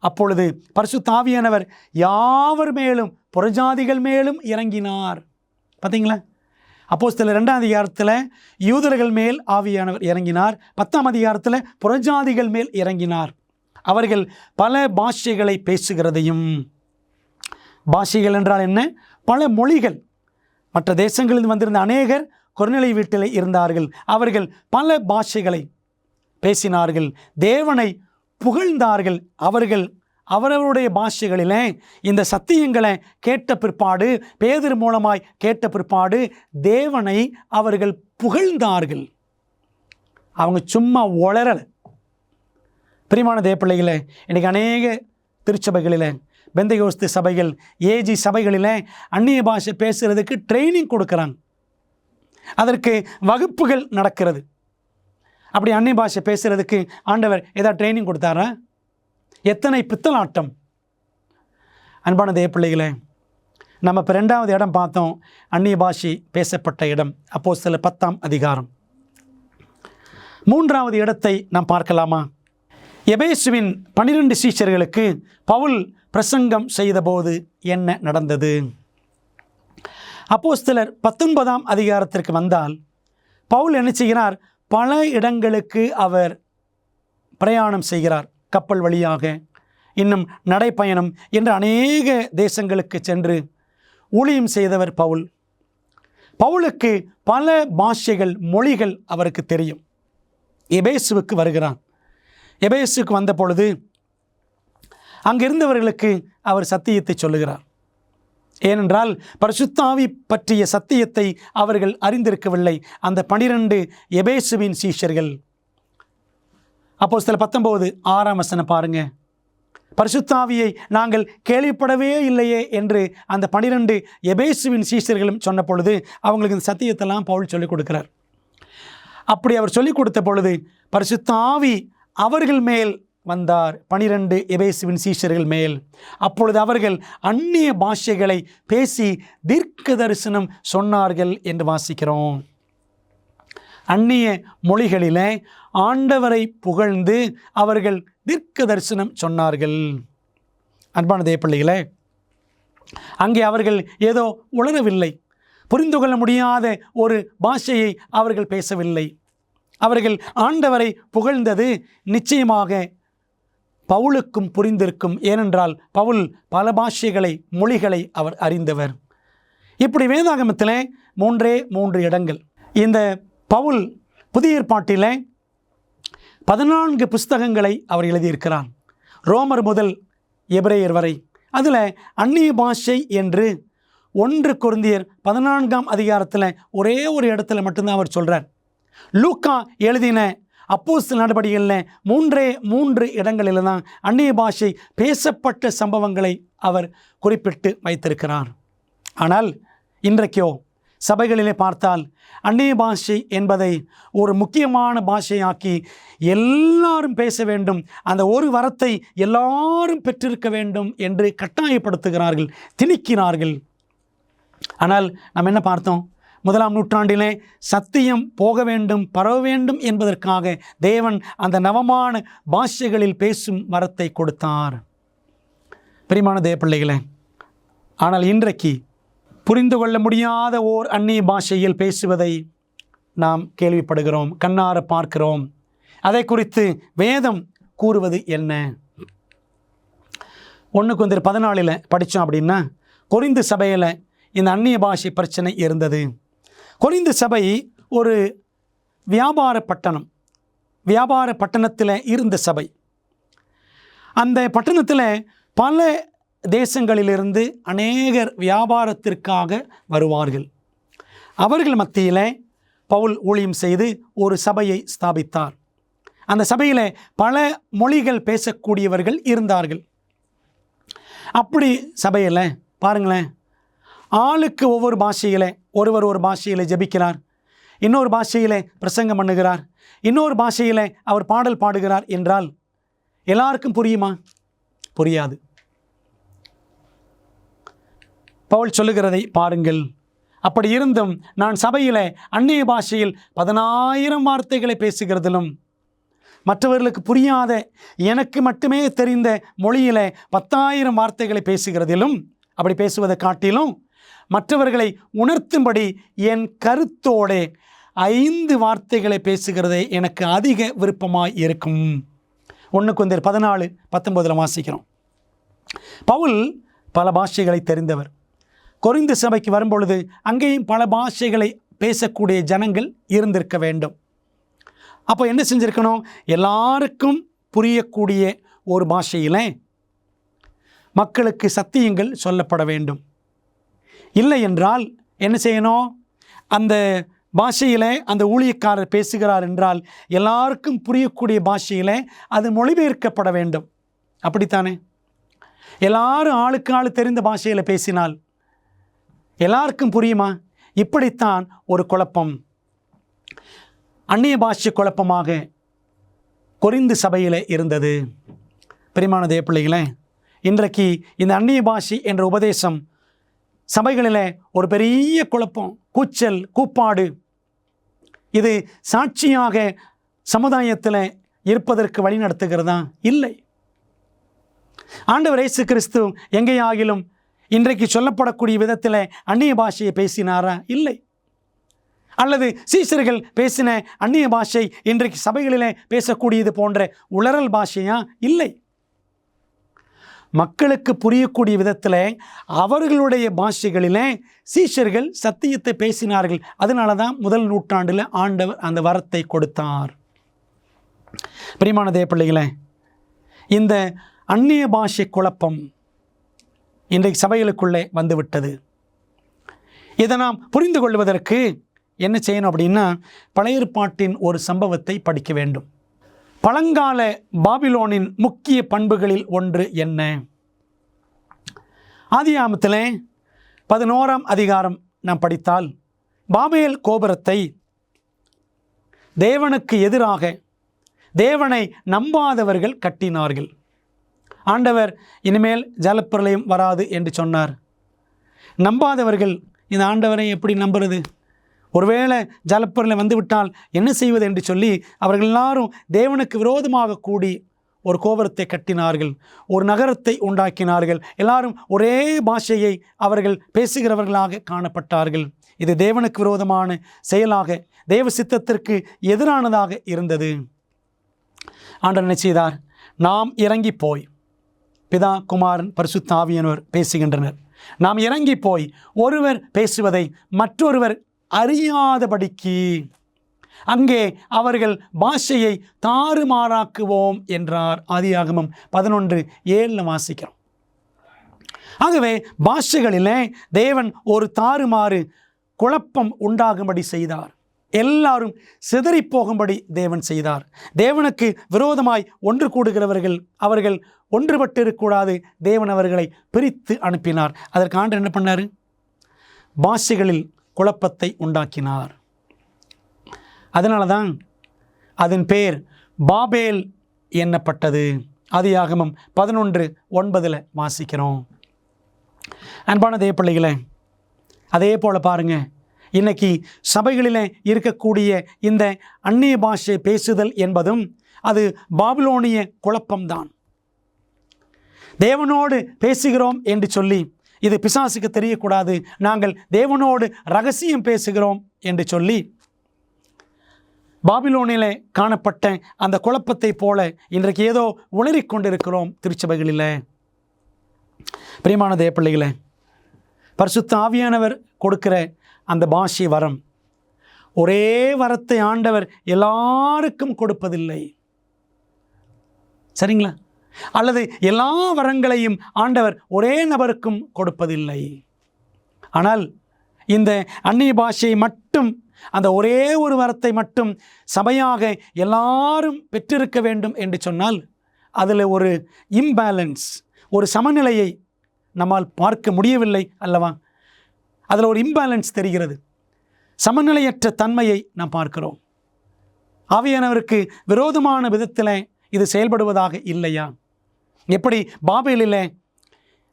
அப்பொழுது பரிசுத்த ஆவியானவர் யாவர் மேலும் புறஜாதிகள் மேலும் இறங்கினார். பார்த்தீங்களா? அப்போஸ்தலர் 2ஆம் அதிகாரத்தில் யூதர்கள் மேல் ஆவியானவர் இறங்கினார். 10ஆம் அதிகாரத்தில் புறஜாதிகள் மேல் இறங்கினார். அவர்கள் பல பாஷைகளை பேசுகிறதையும், பாஷைகள் என்றால் என்ன? பல மொழிகள். மற்ற தேசங்களில் வந்திருந்த அநேகர் கொர்நேலியு வீட்டில் இருந்தார்கள். அவர்கள் பல பாஷைகளை பேசினார்கள், தேவனை புகழ்ந்தார்கள். அவர்கள் அவரவருடைய பாஷைகளிலே இந்த சத்தியங்களை கேட்ட பிற்பாடு, பேதுரு மூலமாய் கேட்ட பிற்பாடு தேவனை அவர்கள் புகழ்ந்தார்கள். அவங்க சும்மா உளறல. பிரியமான தேவப்பிள்ளைகளே, இன்றைக்கி அநேக திருச்சபைகளில், பெந்தகோஸ்து சபைகள், ஏஜி சபைகளில் அந்நிய பாஷை பேசுகிறதுக்கு ட்ரைனிங் கொடுக்குறாங்க. அதற்கு வகுப்புகள் நடக்கிறது. அப்படி அந்நிய பாஷை பேசுகிறதுக்கு ஆண்டவர் ஏதாவது ட்ரைனிங் கொடுத்தாரா? எத்தனை பித்தலாட்டம்! அன்பான தேவப்பிள்ளைகளே, நம்ம இப்போ 2வது இடம் பார்த்தோம், அந்நிய பாஷை பேசப்பட்ட இடம், அப்போஸ்தலர் 10ஆம் அதிகாரம். 3வது இடத்தை நாம் பார்க்கலாமா? எபேசுவின் 12 சீஷர்களுக்கு பவுல் பிரசங்கம் செய்தபோது என்ன நடந்தது? அப்போஸ்தலர் 19ஆம் அதிகாரத்திற்கு வந்தால் பவுல் என்ன செய்கிறார்? பல இடங்களுக்கு அவர் பிரயாணம் செய்கிறார். கப்பல் வழியாக, இன்னும் நடைப்பயணம் என்று அநேக தேசங்களுக்கு சென்று ஊழியம் செய்தவர் பவுல். பவுலுக்கு பல பாஷைகள், மொழிகள் அவருக்கு தெரியும். எபேசுவுக்கு வருகிறான். எபேசுக்கு வந்த பொழுது அங்கிருந்தவர்களுக்கு அவர் சத்தியத்தை சொல்லுகிறார். ஏனென்றால் பரிசுத்த ஆவி பற்றிய சத்தியத்தை அவர்கள் அறிந்திருக்கவில்லை. அந்த 12 எபேசுவின் சீஷர்கள். அப்போஸ்தலர் 19:6 வசனம் பாருங்க. பரிசுத்த ஆவியை நாங்கள் கேள்விப்படவே இல்லையே என்று அந்த 12 எபேசுவின் சீஷர்களும் சொன்ன பொழுது அவங்களுக்கு இந்த சத்தியத்தெல்லாம் பவுல் சொல்லிக் கொடுக்கிறார். அப்படி அவர் சொல்லிக் கொடுத்த பொழுது பரிசுத்த ஆவி அவர்கள் மேல் வந்தார், 12 எபேசுவின் சீஷர்கள் மேல். அப்பொழுது அவர்கள் அந்நிய பாஷைகளை பேசி தீர்க்க தரிசனம் சொன்னார்கள் என்று வாசிக்கிறோம். அந்நிய மொழிகளிலே ஆண்டவரை புகழ்ந்து அவர்கள் தீர்க்க தரிசனம் சொன்னார்கள். அன்பான தேவப்பிள்ளைகளே, அங்கே அவர்கள் ஏதோ உணரவில்லை, புரிந்து கொள்ள முடியாத ஒரு பாஷையை அவர்கள் பேசவில்லை. அவர்கள் ஆண்டவரை புகழ்ந்தது நிச்சயமாக பவுலுக்கும் புரிந்திருக்கும். ஏனென்றால் பவுல் பல பாஷைகளை, மொழிகளை அவர் அறிந்தவர். இப்படி வேதாகமத்தில் 3 இடங்கள். இந்த பவுல் புதிய ஏற்பாட்டில் 14 புஸ்தகங்களை அவர் எழுதியிருக்கிறார், ரோமர் முதல் எபிரேயர் வரை. அதில் அந்நிய பாஷை என்று 1 கொரிந்தியர் 14ஆம் அதிகாரத்தில் ஒரே ஒரு இடத்துல மட்டும்தான் அவர் சொல்கிறார். லூக்கா எழுதின அப்போஸ்தலர் நடபடிகளில் 3 இடங்களில் தான் அந்நிய பாஷை பேசப்பட்ட சம்பவங்களை அவர் குறிப்பிட்டு வைத்திருக்கிறார். ஆனால் இன்றைக்கோ சபைகளிலே பார்த்தால் அந்நிய பாஷை என்பதை ஒரு முக்கியமான பாஷையாக்கி எல்லாரும் பேச வேண்டும், அந்த ஒரு வரத்தை எல்லாரும் பெற்றிருக்க வேண்டும் என்று கட்டாயப்படுத்துகிறார்கள், திணிக்கிறார்கள். ஆனால் நாம் என்ன பார்த்தோம்? 1ஆம் நூற்றாண்டிலே சத்தியம் போக வேண்டும், பரவ வேண்டும் என்பதற்காக தேவன் அந்த நவமான பாஷைகளில் பேசும் வரத்தை கொடுத்தார். பிரியமான தேவ பிள்ளைகளே, ஆனால் இன்றைக்கு புரிந்து கொள்ள முடியாத ஓர் அந்நிய பாஷையில் பேசுவதை நாம் கேள்விப்படுகிறோம், கண்ணார பார்க்கிறோம். அதை குறித்து வேதம் கூறுவது என்ன? 1 Corinthians 14 படித்தோம் அப்படின்னா, கொரிந்து சபையில் இந்த அந்நிய பாஷை பிரச்சனை இருந்தது. கொரிந்து சபை ஒரு வியாபார பட்டணத்தில் இருந்த சபை. அந்த பட்டணத்தில் பல தேசங்களிலிருந்து அநேகர் வியாபாரத்திற்காக வருவார்கள். அவர்கள் மத்தியில் பவுல் ஊழியம் செய்து ஒரு சபையை ஸ்தாபித்தார். அந்த சபையில் பல மொழிகள் பேசக்கூடியவர்கள் இருந்தார்கள். அப்படி சபையில் பாருங்களேன், ஆளுக்கு ஒவ்வொரு பாஷையில், ஒருவர் ஒரு பாஷையில் ஜெபிக்கிறார், இன்னொரு பாஷையில் பிரசங்கம் பண்ணுகிறார், இன்னொரு பாஷையில் அவர் பாடல் பாடுகிறார் என்றால் எல்லாருக்கும் புரியுமா? புரியாது. பவுல் சொல்லுகிறதை பாருங்கள். அப்படி இருந்தும் நான் சபையில் அந்நிய பாஷையில் 10,000 வார்த்தைகளை பேசுகிறதிலும், மற்றவர்களுக்கு புரியாத எனக்கு மட்டுமே தெரிந்த மொழியில் 10,000 வார்த்தைகளை பேசுகிறதிலும், அப்படி பேசுவதை காட்டிலும் மற்றவர்களை உணர்த்தும்படி என் கருத்தோடு 5 வார்த்தைகளை பேசுகிறதே எனக்கு அதிக விருப்பமாய் இருக்கும். 1 Corinthians 14:19 வாசிக்கிறோம். பவுல் பல பாஷைகளை தெரிந்தவர். கொரிந்து சபைக்கு வரும்பொழுது அங்கேயும் பல பாஷைகளை பேசக்கூடிய ஜனங்கள் இருந்திருக்க வேண்டும். அப்போ என்ன செஞ்சிருக்கணும்? எல்லாருக்கும் புரியக்கூடிய ஒரு பாஷையில் மக்களுக்கு சத்தியங்கள் சொல்லப்பட வேண்டும். இல்லை என்றால் என்ன செய்யணும்? அந்த பாஷையில் அந்த ஊழியக்காரர் பேசுகிறார் என்றால் எல்லாருக்கும் புரியக்கூடிய பாஷையில் அது மொழிபெயர்க்கப்பட வேண்டும். அப்படித்தானே? எல்லாரும் ஆளுக்கு ஆள் தெரிந்த பாஷையில் பேசினால் எல்லாருக்கும் புரியுமா? இப்படித்தான் ஒரு குழப்பம், அந்நிய பாஷை குழப்பமாக கொரிந்து சபையில் இருந்தது. பிரியமான தேவ பிள்ளைகளே, இன்றைக்கு இந்த அந்நிய பாஷை என்ற உபதேசம் சபைகளில் ஒரு பெரிய குழப்பம், கூச்சல், கூப்பாடு. இது சாட்சியாக சமுதாயத்தில் இருப்பதற்கு வழி நடத்துகிறதா? இல்லை. ஆண்டவர் இயேசு கிறிஸ்து எங்கேயாகிலும் இன்றைக்கு சொல்லப்படக்கூடிய விதத்தில் அந்நிய பாஷையை பேசினாரா? இல்லை. அல்லது சீஷர்கள் பேசின அந்நிய பாஷை இன்றைக்கு சபைகளிலே பேசக்கூடியது போன்ற உளறல் பாஷையா? இல்லை. மக்களுக்கு புரியக்கூடிய விதத்தில் அவர்களுடைய பாஷைகளிலே சீஷர்கள் சத்தியத்தை பேசினார்கள். அதனால தான் 1 நூற்றாண்டில் ஆண்டவர் அந்த வரத்தை கொடுத்தார். பிரியமான தேவ பிள்ளைகளே, இந்த அந்நிய பாஷை குழப்பம் இன்றைக்கு சபைகளுக்குள்ளே வந்துவிட்டது. இதை நாம் புரிந்து கொள்வதற்கு என்ன செய்யணும் அப்படின்னா, பழைய ஏற்பாட்டின் ஒரு சம்பவத்தை படிக்க வேண்டும். பழங்கால பாபிலோனின் முக்கிய பண்புகளில் ஒன்று என்ன? ஆதியாகமத்திலே 11ஆம் அதிகாரம் நாம் படித்தால், பாபேல் கோபுரத்தை தேவனுக்கு எதிராக தேவனை நம்பாதவர்கள் கட்டினார்கள். ஆண்டவர் இனிமேல் ஜலப்பிரளயம் வராது என்று சொன்னார். நம்பாதவர்கள் இந்த ஆண்டவரை எப்படி நம்புறது? ஒருவேளை ஜலப்பிரளயம் வந்துவிட்டால் என்ன செய்வது என்று சொல்லி அவர்கள் எல்லாரும் தேவனுக்கு விரோதமாக கூடி ஒரு கோபுரத்தை கட்டினார்கள், ஒரு நகரத்தை உண்டாக்கினார்கள். எல்லாரும் ஒரே பாஷையை அவர்கள் பேசுகிறவர்களாக காணப்பட்டார்கள். இது தேவனுக்கு விரோதமான செயலாக, தேவ சித்தத்திற்கு எதிரானதாக இருந்தது. ஆண்டவர் என்ன செய்தார்? நாம் இறங்கி போய், பிதா, குமாரன், பரிசுத்த ஆவியானவர் பேசுகின்றனர். நாம் இறங்கி போய் ஒருவர் பேசுவதை மற்றொருவர் அறியாதபடிக்கு அங்கே அவர்கள் பாஷையை தாறுமாறாக்குவோம் என்றார். ஆதியாகமம் 11:7 வாசிக்கிறோம். ஆகவே பாஷைகளிலே தேவன் ஒரு தாறுமாறு குழப்பம் உண்டாகும்படி செய்தார். எல்லாரும் சிதறி போகும்படி தேவன் செய்தார். தேவனுக்கு விரோதமாய் ஒன்று கூடுகிறவர்கள் அவர்கள் ஒன்றுபட்டு இருக்கக்கூடாது. தேவன் அவர்களை பிரித்து அனுப்பினார். அதற்கு ஆண்டவர் என்ன பண்ணார்? பாஷைகளில் குழப்பத்தை உண்டாக்கினார். அதனால தான் அதன் பேர் பாபேல் எண்ணப்பட்டது. ஆதியாகமம் 11:9 வாசிக்கிறோம். அன்பான தேவப்பிள்ளைகளே, அதே போல் பாருங்கள், இன்னைக்கு சபைகளில் இருக்கக்கூடிய இந்த அந்நிய பாஷை பேசுதல் என்பதும் அது பாபிலோனிய குழப்பம்தான். தேவனோடு பேசுகிறோம் என்று சொல்லி இது பிசாசுக்கு தெரியக்கூடாது, நாங்கள் தேவனோடு ரகசியம் பேசுகிறோம் என்று சொல்லி பாபிலோனிலே காணப்பட்ட அந்த குழப்பத்தை போல இன்றைக்கு ஏதோ உளறிக் கொண்டிருக்கிறோம் திருச்சபைகளில். பிரியமான தேவப்பிள்ளைகளே, பரிசுத்த ஆவியானவர் கொடுக்கிற அந்த பாஷை வரம், ஒரே வரத்தை ஆண்டவர் எல்லாருக்கும் கொடுப்பதில்லை. சரிங்களா? அல்லது எல்லா வரங்களையும் ஆண்டவர் ஒரே நபருக்கும் கொடுப்பதில்லை. ஆனால் இந்த அந்நிய பாஷையை மட்டும், அந்த ஒரே ஒரு வரத்தை மட்டும் சபையாக எல்லாரும் பெற்றிருக்க வேண்டும் என்று சொன்னால் அதில் ஒரு இம்பேலன்ஸ், ஒரு சமநிலையை நம்மால் பார்க்க முடியவில்லை அல்லவா? அதில் ஒரு இம்பேலன்ஸ் தெரிகிறது, சமநிலையற்ற தன்மையை நாம் பார்க்கிறோம். ஆவியானவருக்கு விரோதமான விதத்தில் இது செயல்படுவதாக இல்லையா? எப்படி பாபேலில்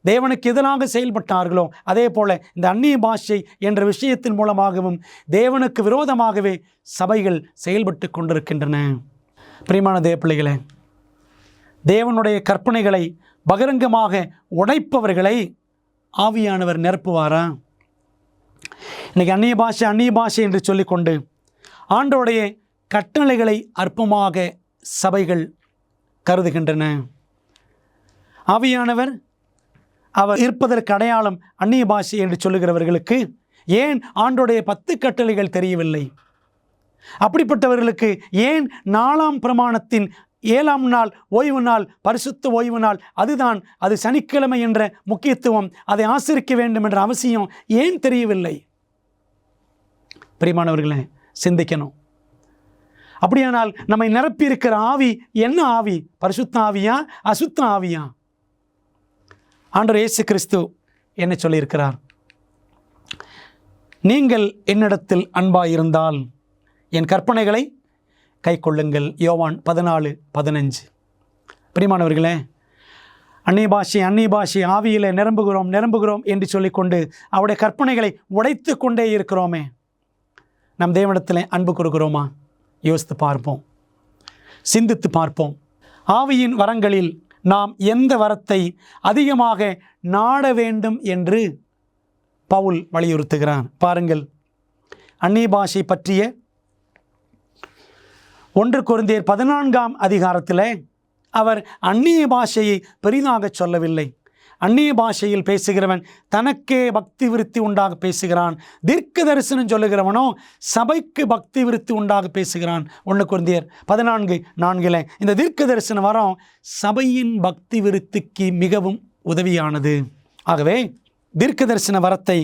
தேவனுக்கு எதிராக செயல்பட்டார்களோ அதே போல் இந்த அந்நிய பாஷை என்ற விஷயத்தின் மூலமாகவும் தேவனுக்கு விரோதமாகவே சபைகள் செயல்பட்டு கொண்டிருக்கின்றன. பிரியமான தேவப்பிள்ளைகளே, தேவனுடைய கற்பனைகளை பகிரங்கமாக உடைப்பவர்களை ஆவியானவர் நிரப்புவாரா? இன்றைக்கி அந்நிய பாஷை என்று சொல்லிக்கொண்டு ஆண்டவருடைய கட்டளைகளை அற்பமாக சபைகள் கருதுகின்றன. ஆவியானவர் அவர் இருப்பதற்கு அடையாளம் அந்நிய பாஷை என்று சொல்லுகிறவர்களுக்கு ஏன் ஆண்டோடைய 10 கட்டளைகள் தெரியவில்லை? அப்படிப்பட்டவர்களுக்கு ஏன் 4ஆம் பிரமாணத்தின் 7ஆம் நாள் ஓய்வு நாள், பரிசுத்த ஓய்வு நாள், அதுதான் அது சனிக்கிழமை என்ற முக்கியத்துவம், அதை ஆசரிக்க வேண்டும் என்ற அவசியம் ஏன் தெரியவில்லை? பிரியமானவர்களே, சிந்திக்கணும். அப்படியானால் நம்மை நிரப்பி இருக்கிற ஆவி என்ன ஆவி? பரிசுத்த ஆவியா, அசுத்த ஆவியா? ஆண்டவர் இயேசு கிறிஸ்து என்ன சொல்லியிருக்கிறார்? நீங்கள் என்னிடத்தில் அன்பாயிருந்தால் என் கற்பனைகளை கைக்கொள்ளுங்கள். யோவான் 14:15. பிரியமானவர்களே, அந்நிய பாஷை ஆவியில் நிரம்புகிறோம் என்று சொல்லிக்கொண்டு அவருடைய கற்பனைகளை உடைத்து கொண்டே இருக்கிறோமே, நம் தேவனிடத்தில் அன்பு கூறுகிறோமா? யோசித்து பார்ப்போம், சிந்தித்து பார்ப்போம். ஆவியின் வரங்களில் நாம் எந்த வரத்தை அதிகமாக நாட வேண்டும் என்று பவுல் வலியுறுத்துகிறான். பாருங்கள், அந்நிய பாஷை பற்றிய 1 கொரிந்தியர் 14ஆம் அதிகாரத்தில் அவர் அந்நிய பாஷையை பெரிதாக சொல்லவில்லை. அந்நிய பாஷையில் பேசுகிறவன் தனக்கே பக்தி விருத்தி உண்டாக பேசுகிறான், தீர்க்க தரிசனம் சொல்லுகிறவனோ சபைக்கு பக்தி விருத்தி உண்டாக பேசுகிறான். 1 கொரிந்தியர் 14:4 இந்த தீர்க்க தரிசன வரம் சபையின் பக்தி விருத்திக்கு மிகவும் உதவியானது. ஆகவே தீர்க்க தரிசன வரத்தை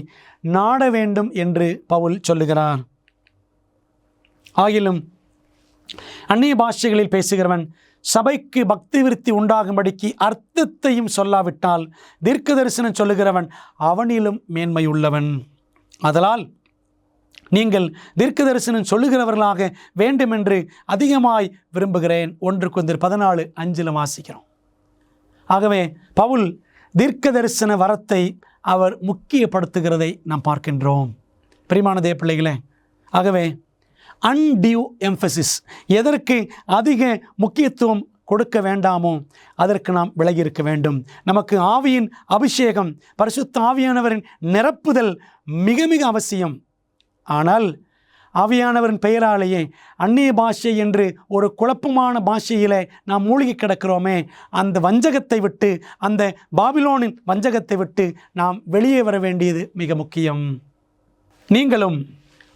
நாட வேண்டும் என்று பவுல் சொல்லுகிறார். ஆகிலும் அந்நிய பாஷைகளில் பேசுகிறவன் சபைக்கு பக்தி விருத்தி உண்டாகும்படிக்கு அர்த்தத்தையும் சொல்லாவிட்டால் தீர்க்க தரிசனம் சொல்லுகிறவன் அவனிலும் மேன்மையுள்ளவன். அதனால் நீங்கள் தீர்க்க தரிசனம் சொல்லுகிறவர்களாக வேண்டுமென்று அதிகமாய் விரும்புகிறேன். 1 கொரிந்தியர் 14:5 வாசிக்கிறோம். ஆகவே பவுல் தீர்க்க தரிசன வரத்தை அவர் முக்கியப்படுத்துகிறதை நாம் பார்க்கின்றோம். பிரியமான தேவப்பிள்ளைகளே, ஆகவே அன்டியூ எம்பசிஸ், எதற்கு அதிக முக்கியத்துவம் கொடுக்க வேண்டாமோ அதற்கு நாம் விலகி இருக்க வேண்டும். நமக்கு ஆவியின் அபிஷேகம், பரிசுத்த ஆவியானவரின் நிரப்புதல் மிக மிக அவசியம். ஆனால் ஆவியானவரின் பெயராலேயே அந்நிய பாஷை என்று ஒரு குழப்பமான பாஷையில் நாம் மூழ்கி கிடக்கிறோமே, அந்த வஞ்சகத்தை விட்டு, அந்த பாபிலோனின் வஞ்சகத்தை விட்டு நாம் வெளியே வர வேண்டியது மிக முக்கியம். நீங்களும்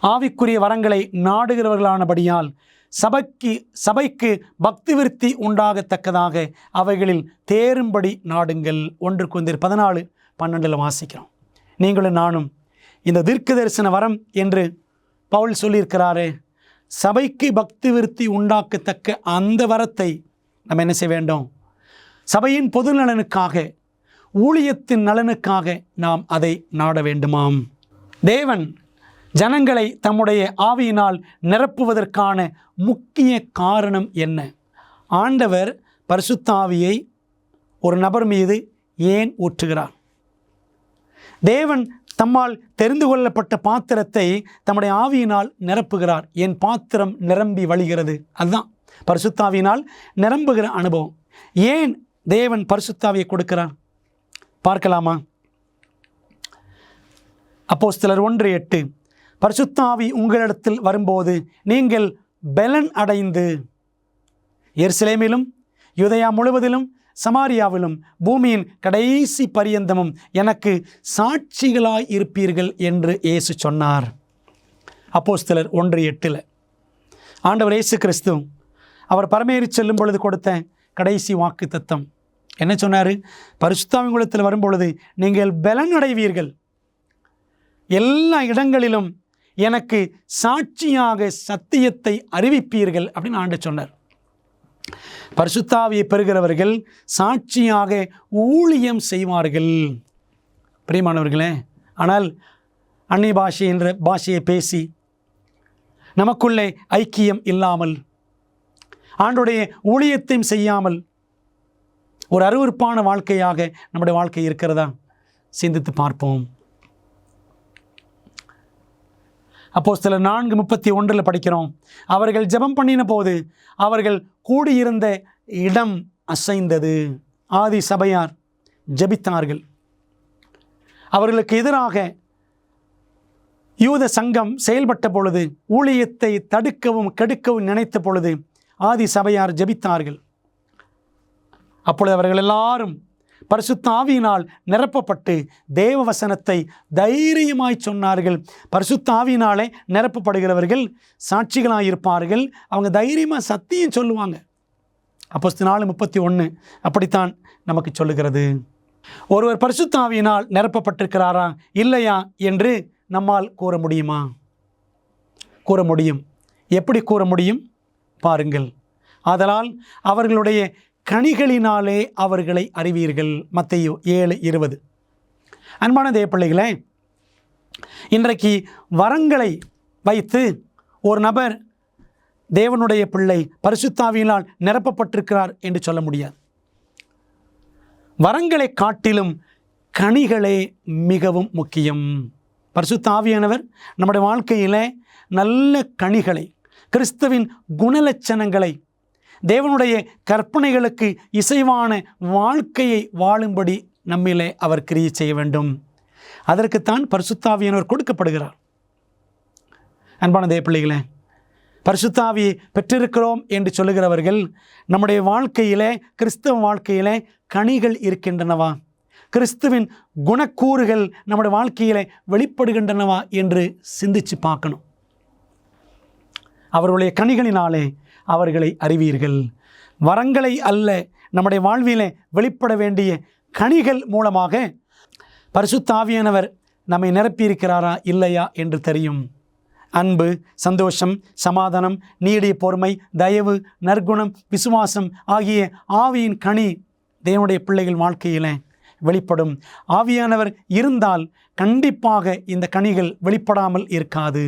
ஆவிக்குரிய வரங்களை நாடுகிறவர்களானபடியால் சபைக்கு பக்தி விருத்தி உண்டாகத்தக்கதாக அவைகளில் தேரும்படி நாடுங்கள். 1 கொரிந்தியர் 14:12 வாசிக்கிறோம். நீங்களும் நானும் இந்த தீர்க்க தரிசன வரம் என்று பவுல் சொல்லியிருக்கிறாரே, சபைக்கு பக்தி விருத்தி உண்டாக்கத்தக்க அந்த வரத்தை நம்ம என்ன செய்ய வேண்டும்? சபையின் பொது நலனுக்காக, ஊழியத்தின் நலனுக்காக நாம் அதை நாட வேண்டுமாம். தேவன் ஜனங்களை தம்முடைய ஆவியினால் நிரப்புவதற்கான முக்கிய காரணம் என்ன? ஆண்டவர் பரிசுத்த ஆவியை ஒரு நபர் மீது ஏன் ஊற்றுகிறார்? தேவன் தம்மால் தெரிந்து கொள்ளப்பட்ட பாத்திரத்தை தம்முடைய ஆவியினால் நிரப்புகிறார். என் பாத்திரம் நிரம்பி வழிகிறது. அதுதான் பரிசுத்த ஆவியினால் நிரம்புகிற அனுபவம். ஏன் தேவன் பரிசுத்த ஆவியை கொடுக்கிறார் பார்க்கலாமா? அப்போஸ்தலர் 1:8 பரிசுத்த ஆவி உங்களிடத்தில் வரும்போது நீங்கள் பெலன் அடைந்து எருசலேமிலும் யூதேயா முழுவதிலும் சமாரியாவிலும் பூமியின் கடைசி பரியந்தமும் எனக்கு சாட்சிகளாய் இருப்பீர்கள் என்று இயேசு சொன்னார். அப்போஸ்தலர் 1:8 ஆண்டவர் இயேசு கிறிஸ்து அவர் பரமேறி செல்லும் பொழுது கொடுத்த கடைசி வாக்கு தத்தம் என்ன சொன்னார்? பரிசுத்த ஆவி உங்களிடத்தில் வரும்பொழுது நீங்கள் பெலன் அடைவீர்கள், எல்லா இடங்களிலும் எனக்கு சாட்சியாக சத்தியத்தை அறிவிப்பீர்கள் அப்படின்னு ஆண்டவர் சொன்னார். பரிசுத்த ஆவியை பெறுகிறவர்கள் சாட்சியாக ஊழியம் செய்வார்கள். பிரியமானவர்களே, ஆனால் அந்நிய பாஷை என்ற பாஷையை பேசி நமக்குள்ளே ஐக்கியம் இல்லாமல் ஆண்டோடைய ஊழியத்தையும் செய்யாமல் ஒரு அருவருப்பான வாழ்க்கையாக நம்முடைய வாழ்க்கை இருக்கிறதா? சிந்தித்து பார்ப்போம். அப்போஸ்தலர் 4:31 படிக்கிறோம். அவர்கள் ஜெபம் பண்ணின போது அவர்கள் கூடியிருந்த இடம் அசைந்தது. ஆதி சபையார் ஜெபித்தார்கள். அவர்களுக்கு எதிராக யூத சங்கம் செயல்பட்ட பொழுது, ஊழியத்தை தடுக்கவும் கெடுக்கவும் நினைத்த பொழுது ஆதி சபையார் ஜெபித்தார்கள். அப்பொழுது அவர்கள் எல்லாரும் பரிசுத்த ஆவியினால் நிரப்பப்பட்டு தேவ வசனத்தை தைரியமாய் சொன்னார்கள். பரிசுத்த ஆவியினாலே நிரப்பப்படுகிறவர்கள் சாட்சிகளாயிருப்பார்கள். அவங்க தைரியமாக சத்தியம் சொல்லுவாங்க. அப்போஸ்தலர் 4:31 அப்படித்தான் நமக்கு சொல்லுகிறது. ஒருவர் பரிசுத்த ஆவியினால் நிரப்பப்பட்டிருக்கிறாரா இல்லையா என்று நம்மால் கூற முடியுமா? கூற முடியும். எப்படி கூற முடியும் பாருங்கள். ஆதலால் அவர்களுடைய கனிகளினாலே அவர்களை அறிவீர்கள். மத்தேயு 7:20. அன்பான தேவப்பிள்ளைகளே, இன்றைக்கு வரங்களை வைத்து ஒரு நபர் தேவனுடைய பிள்ளை பரிசுத்த ஆவியினால் நிரப்பப்பட்டிருக்கிறார் என்று சொல்ல முடியாது. வரங்களை காட்டிலும் கனிகளே மிகவும் முக்கியம். பரிசுத்த ஆவியானவர் நம்முடைய வாழ்க்கையில் நல்ல கனிகளை, கிறிஸ்துவின் குணலட்சணங்களை, தேவனுடைய கற்பனைகளுக்கு இசைவான வாழ்க்கையை வாழும்படி நம்மிலே அவர் கிரியை செய்ய வேண்டும். அதற்குத்தான் பரிசுத்த ஆவியானவர் கொடுக்கப்படுகிறார். அன்பான தேவப்பிள்ளைகளே, பரிசுத்த ஆவியை பெற்றிருக்கிறோம் என்று சொல்லுகிறவர்கள் நம்முடைய வாழ்க்கையிலே, கிறிஸ்தவ வாழ்க்கையிலே கனிகள் இருக்கின்றனவா, கிறிஸ்துவின் குணக்கூறுகள் நம்முடைய வாழ்க்கையிலே வெளிப்படுகின்றனவா என்று சிந்தித்து பார்க்கணும். அவர்களுடைய கனிகளினாலே அவர்களை அறிவீர்கள். வரங்களை அல்ல, நம்முடைய வாழ்விலே வெளிப்பட வேண்டிய கனிகள் மூலமாக பரிசுத்த ஆவியானவர் நம்மை நிரப்பியிருக்கிறாரா இல்லையா என்று தெரியும். அன்பு, சந்தோஷம், சமாதானம், நீடிய பொறுமை, தயவு, நற்குணம், விசுவாசம் ஆகிய ஆவியின் கனி தேவனுடைய பிள்ளைகள் வாழ்க்கையில் வெளிப்படும். ஆவியானவர் இருந்தால் கண்டிப்பாக இந்த கனிகள் வெளிப்படாமல் இருக்காது.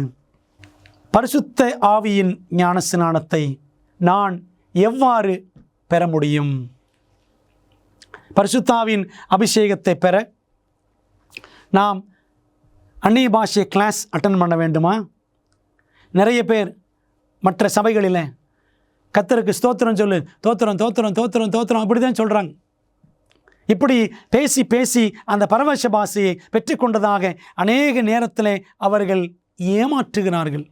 பரிசுத்த ஆவியின் ஞானஸ்நானத்தை நான் எவ்வாறு பெற முடியும்? பரிசுத்த ஆவியின் அபிஷேகத்தை பெற நாம் அந்நிய பாஷை கிளாஸ் அட்டன் பண்ண வேண்டுமா? நிறைய பேர் மற்ற சபைகளில் கர்த்தருக்கு ஸ்தோத்திரம் சொல்லு, தோத்திரம் தோத்திரம் தோத்திரம் தோத்திரம் அப்படி தான் சொல்கிறாங்க. இப்படி பேசி பேசி அந்த பரவச பாஷையை பெற்றுக்கொண்டதாக அநேக நேரத்தில் அவர்கள் ஏமாற்றுகிறார்கள்.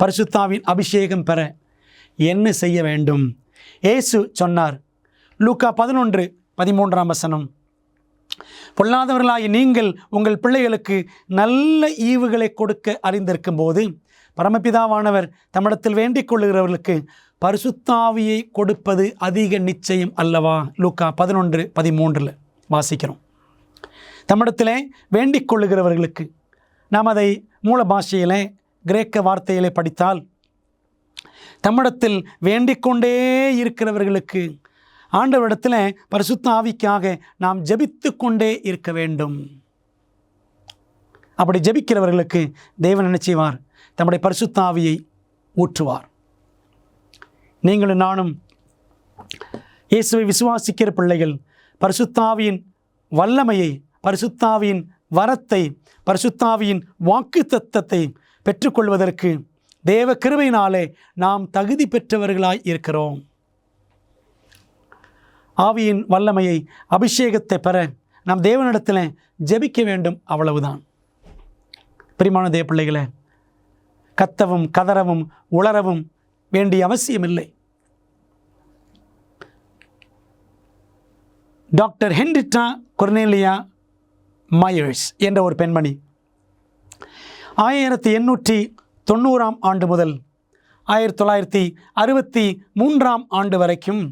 பரிசுத்தாவின் அபிஷேகம் பெற என்ன செய்ய வேண்டும்? இயேசு சொன்னார், லூக்கா 11:13 பொல்லாதவர்களாகி நீங்கள் உங்கள் பிள்ளைகளுக்கு நல்ல ஈவுகளை கொடுக்க அறிந்திருக்கும் போது பரமபிதாவானவர் தம்மிடத்தில் வேண்டிக் கொள்ளுகிறவர்களுக்கு பரிசுத்த ஆவியை கொடுப்பது அதிக நிச்சயம் அல்லவா? லூக்கா 11:13 வாசிக்கிறோம். தம்மிடத்திலே வேண்டிக் கொள்ளுகிறவர்களுக்கு, நாம் அதை மூல பாஷையிலே கிரேக்க வார்த்தையிலே படித்தால், தம்மிடத்தில் வேண்டிக் கொண்டே இருக்கிறவர்களுக்கு ஆண்டவரிடத்தில் பரிசுத்த ஆவிக்காக நாம் ஜெபித்து கொண்டே இருக்க வேண்டும். அப்படி ஜெபிக்கிறவர்களுக்கு தேவன் என்ன செய்வார்? தம்முடைய பரிசுத்த ஆவியை ஊற்றுவார். நீங்களும் நானும் இயேசுவை விசுவாசிக்கிற பிள்ளைகள் பரிசுத்த ஆவியின் வல்லமையை, பரிசுத்த ஆவியின் வரத்தை, பரிசுத்த ஆவியின் வாக்குத்தத்தத்தை பெற்றுக்கொள்வதற்கு தேவ கிருபையினாலே நாம் தகுதி பெற்றவர்களாய் இருக்கிறோம். ஆவியின் வல்லமையை, அபிஷேகத்தை பெற நாம் தேவனிடத்தில் ஜெபிக்க வேண்டும், அவ்வளவுதான். பிரியமான தேவ பிள்ளைகளே, கத்தவும் கதறவும் உளரவும் வேண்டிய அவசியமில்லை. டாக்டர் ஹென்ரிட்டா கொர்னேலியா மயர்ஸ் என்ற ஒரு பெண்மணி 1890 ஆண்டு முதல் 1963 ஆண்டு வரைக்கும்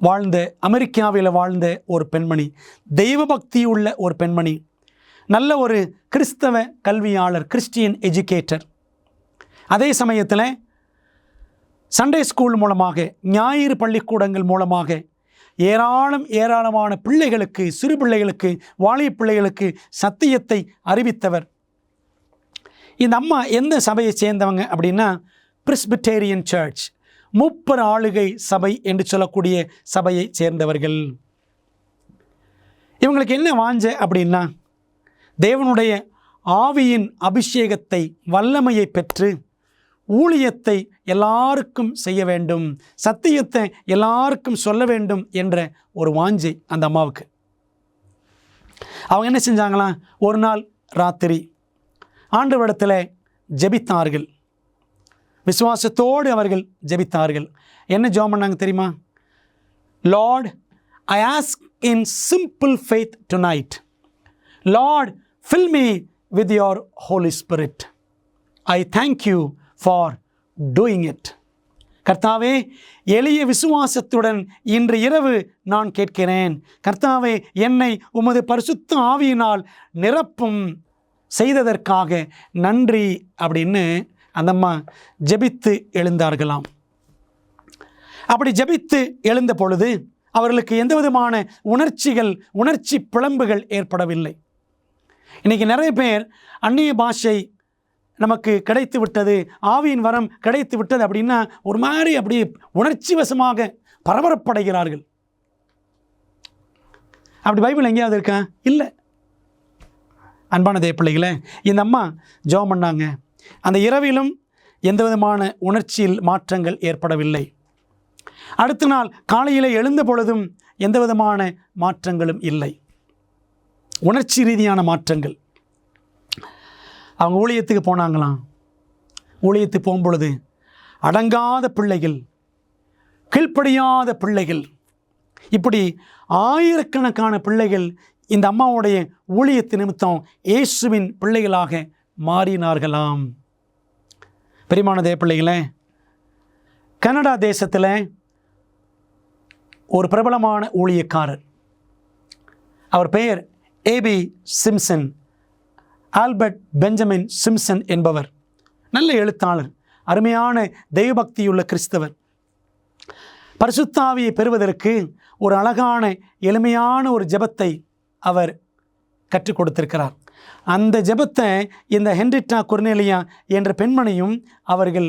வாழ்ந்த, அமெரிக்காவில் வாழ்ந்த ஒரு பெண்மணி, தெய்வ பக்தியுள்ள ஒரு பெண்மணி, நல்ல ஒரு கிறிஸ்தவ கல்வியாளர், கிறிஸ்டியன் எஜுகேட்டர். அதே சமயத்தில் சண்டே ஸ்கூல் மூலமாக, ஞாயிறு பள்ளிக்கூடங்கள் மூலமாக ஏராளமான பிள்ளைகளுக்கு, சிறு பிள்ளைகளுக்கு, வாலிப பிள்ளைகளுக்கு சத்தியத்தை அறிவித்தவர். இந்த அம்மா எந்த சபையை சேர்ந்தவங்க அப்படின்னா, பிரெஸ்பிட்டேரியன் சர்ச், முப்பர் ஆளுகை சபை என்று சொல்லக்கூடிய சபையை சேர்ந்தவர்கள். இவங்களுக்கு என்ன வாஞ்ச அப்படின்னா, தேவனுடைய ஆவியின் அபிஷேகத்தை, வல்லமையை பெற்று ஊழியத்தை எல்லாருக்கும் செய்ய வேண்டும், சத்தியத்தை எல்லாருக்கும் சொல்ல வேண்டும் என்ற ஒரு வாஞ்சை அந்த அம்மாவுக்கு. அவங்க என்ன செஞ்சாங்களாம்? ஒரு நாள் ராத்திரி ஆண்டவரிடத்தில் ஜெபித்தார்கள். விசுவாசத்தோடு அவர்கள் ஜெபித்தார்கள். என்ன ஜெபம் பண்ணாங்க தெரியுமா? Lord, I ask in simple faith tonight. Lord, fill me with your Holy Spirit. I thank you for doing it. கர்த்தாவே, எளிய விசுவாசத்துடன் இன்று இரவு நான் கேட்கிறேன். கர்த்தாவே, என்னை உமது பரிசுத்த ஆவியினால் நிரப்பும், செய்ததற்காக நன்றி அப்படின்னு அந்த அம்மா ஜெபித்து எழுந்தார்களாம். அப்படி ஜெபித்து எழுந்த பொழுது அவர்களுக்கு எந்த விதமான உணர்ச்சி பிளம்புகள் ஏற்படவில்லை. இன்றைக்கி நிறைய பேர் அந்நிய பாஷை நமக்கு கிடைத்து விட்டது, ஆவியின் வரம் கிடைத்து விட்டது அப்படின்னா ஒரு மாதிரி அப்படியே உணர்ச்சி வசமாக பரபரப்படைகிறார்கள். அப்படி பைபிள் எங்கேயாவது இருக்கா? இல்லை. அன்பான தேவ பிள்ளைகளே, இந்த அம்மா ஜெபம் பண்ணாங்க. அந்த இரவிலும் எந்த விதமான உணர்ச்சியில் மாற்றங்கள் ஏற்படவில்லை. அடுத்த நாள் காலையில் எழுந்த பொழுதும் எந்த விதமான மாற்றங்களும் இல்லை, உணர்ச்சி ரீதியான மாற்றங்கள். அவங்க ஊழியத்துக்கு போனாங்களாம். ஊழியத்துக்கு போகும்பொழுது அடங்காத பிள்ளைகள், கீழ்ப்படியாத பிள்ளைகள், இப்படி ஆயிரக்கணக்கான பிள்ளைகள் இந்த அம்மாவுடைய ஊழியத்து நிமித்தம் இயேசுவின் பிள்ளைகளாக மாறினார்களாம். பிரியமான தேவ பிள்ளைகளே, கனடா தேசத்தில் ஒரு பிரபலமான ஊழியக்காரர், அவர் பெயர் A B Simpson, Albert Benjamin Simpson என்பவர். நல்ல எழுத்தாளர், அருமையான தெய்வபக்தியுள்ள கிறிஸ்தவர். பரிசுத்த ஆவியை பெறுவதற்கு ஒரு அழகான எளிமையான ஒரு ஜெபத்தை அவர் கற்றுக் கொடுத்திருக்கிறார். அந்த ஜெபத்தை இந்த ஹென்ரிட்டா கொர்னேலியா என்ற பெண்மணியும் அவர்கள்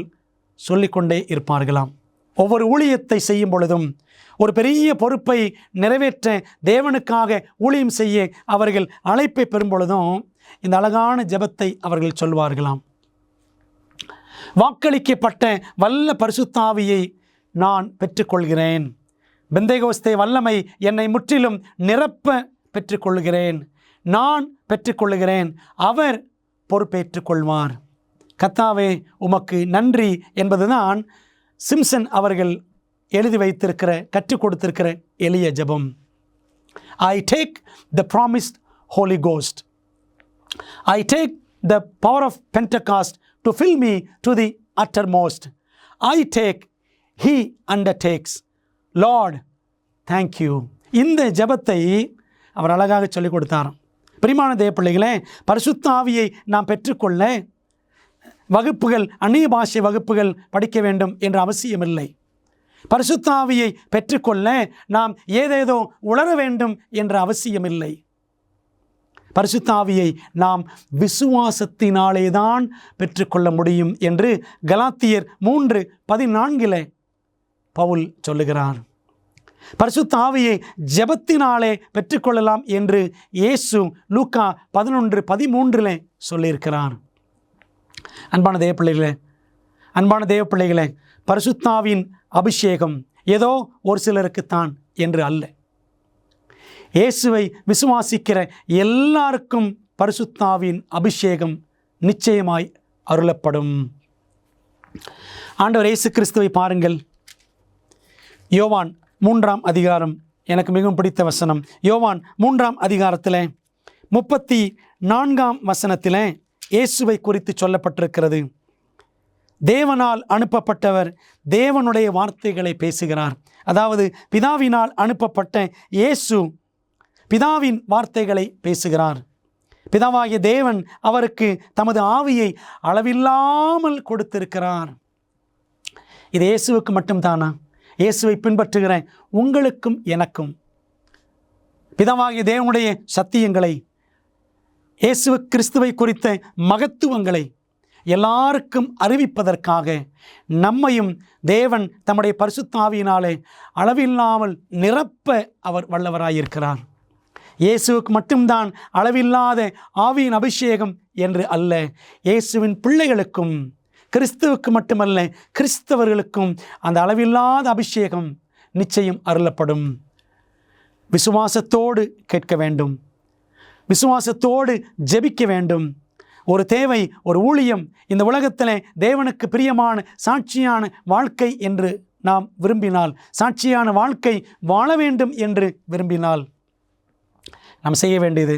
சொல்லிக்கொண்டே இருப்பார்களாம். ஒவ்வொரு ஊழியத்தை செய்யும் பொழுதும், ஒரு பெரிய பொறுப்பை நிறைவேற்ற தேவனுக்காக ஊழியம் செய்ய அவர்கள் அழைப்பை பெறும் பொழுதும் இந்த அழகான ஜெபத்தை அவர்கள் சொல்வார்களாம். வாக்களிக்கப்பட்ட வல்ல பரிசுத்த ஆவியை நான் பெற்றுக்கொள்கிறேன். பெந்தேகோஸ்தே வல்லமை என்னை முற்றிலும் நிரப்ப பெற்றுக்கொள்கிறேன். நான் பெற்றுக்கொள்கிறேன், அவர் பொறுப்பேற்றுக் கொள்வார். கர்த்தாவே, உமக்கு நன்றி என்பதுதான் சிம்சன் அவர்கள் எழுதி வைத்திருக்கிற, கற்றுக் கொடுத்திருக்கிற எளிய ஜெபம். I take the promised Holy Ghost. I take the power of Pentecost to fill me to the uttermost. I take, he undertakes. Lord, thank you. இந்த ஜெபத்தை அவர் அழகாக சொல்லிக் கொடுத்தாராம். பிரியமான தேவ பிள்ளைகளே, பரிசுத்த ஆவியை நாம் பெற்றுக்கொள்ள வகுப்புகள், அந்நிய பாஷை வகுப்புகள் படிக்க வேண்டும் என்ற அவசியமில்லை. பரிசுத்த ஆவியை பெற்றுக்கொள்ள நாம் ஏதேதோ உணர வேண்டும் என்ற அவசியமில்லை. பரிசுத்த ஆவியை நாம் விசுவாசத்தினாலே தான் பெற்றுக்கொள்ள முடியும் என்று கலாத்தியர் 3:14 பவுல் சொல்லுகிறார். பரிசுத்த ஆவியை ஜெபத்தினாலே பெற்றுக்கொள்ளலாம் என்று இயேசு லூக்கா 11:13 சொல்லியிருக்கிறார். அன்பான தேவ பிள்ளைகளே, பரிசுத்த ஆவியின் அபிஷேகம் ஏதோ ஒரு சிலருக்குத்தான் என்று அல்ல. இயேசுவை விசுவாசிக்கிற எல்லாருக்கும் பரிசுத்த ஆவியின் அபிஷேகம் நிச்சயமாய் அருளப்படும். ஆண்டவர் இயேசு கிறிஸ்துவை பாருங்கள். யோவான் 3ஆம் அதிகாரம், எனக்கு மிகவும் பிடித்த வசனம். யோவான் 3ஆம் அதிகாரத்தில் 34ஆம் வசனத்தில் இயேசுவை குறித்து சொல்லப்பட்டிருக்கிறது. தேவனால் அனுப்பப்பட்டவர் தேவனுடைய வார்த்தைகளை பேசுகிறார். அதாவது பிதாவினால் அனுப்பப்பட்ட இயேசு பிதாவின் வார்த்தைகளை பேசுகிறார். பிதாவாகிய தேவன் அவருக்கு தமது ஆவியை அளவில்லாமல் கொடுத்திருக்கிறார். இது இயேசுவுக்கு மட்டும்தானா? இயேசுவை பின்பற்றுகிற உங்களுக்கும் எனக்கும் பிதாவாகிய தேவனுடைய சத்தியங்களை, இயேசு கிறிஸ்துவை குறித்த மகத்துவங்களை எல்லாருக்கும் அறிவிப்பதற்காக நம்மையும் தேவன் தம்முடைய பரிசுத்த ஆவியினாலே அளவில்லாமல் நிரப்ப அவர் வல்லவராயிருக்கிறார். இயேசுவுக்கு மட்டும்தான் அளவில்லாத ஆவியின் அபிஷேகம் என்று அல்ல, இயேசுவின் பிள்ளைகளுக்கும், கிறிஸ்துவுக்கு மட்டுமல்ல கிறிஸ்தவர்களுக்கும் அந்த அளவில்லாத அபிஷேகம் நிச்சயம் அருளப்படும். விசுவாசத்தோடு கேட்க வேண்டும், விசுவாசத்தோடு ஜெபிக்க வேண்டும். ஒரு தேவை, ஒரு ஊழியம், இந்த உலகத்தில் தேவனுக்கு பிரியமான சாட்சியான வாழ்க்கை என்று நாம் விரும்பினால், சாட்சியான வாழ்க்கை வாழ வேண்டும் என்று விரும்பினால் நாம் செய்ய வேண்டியது,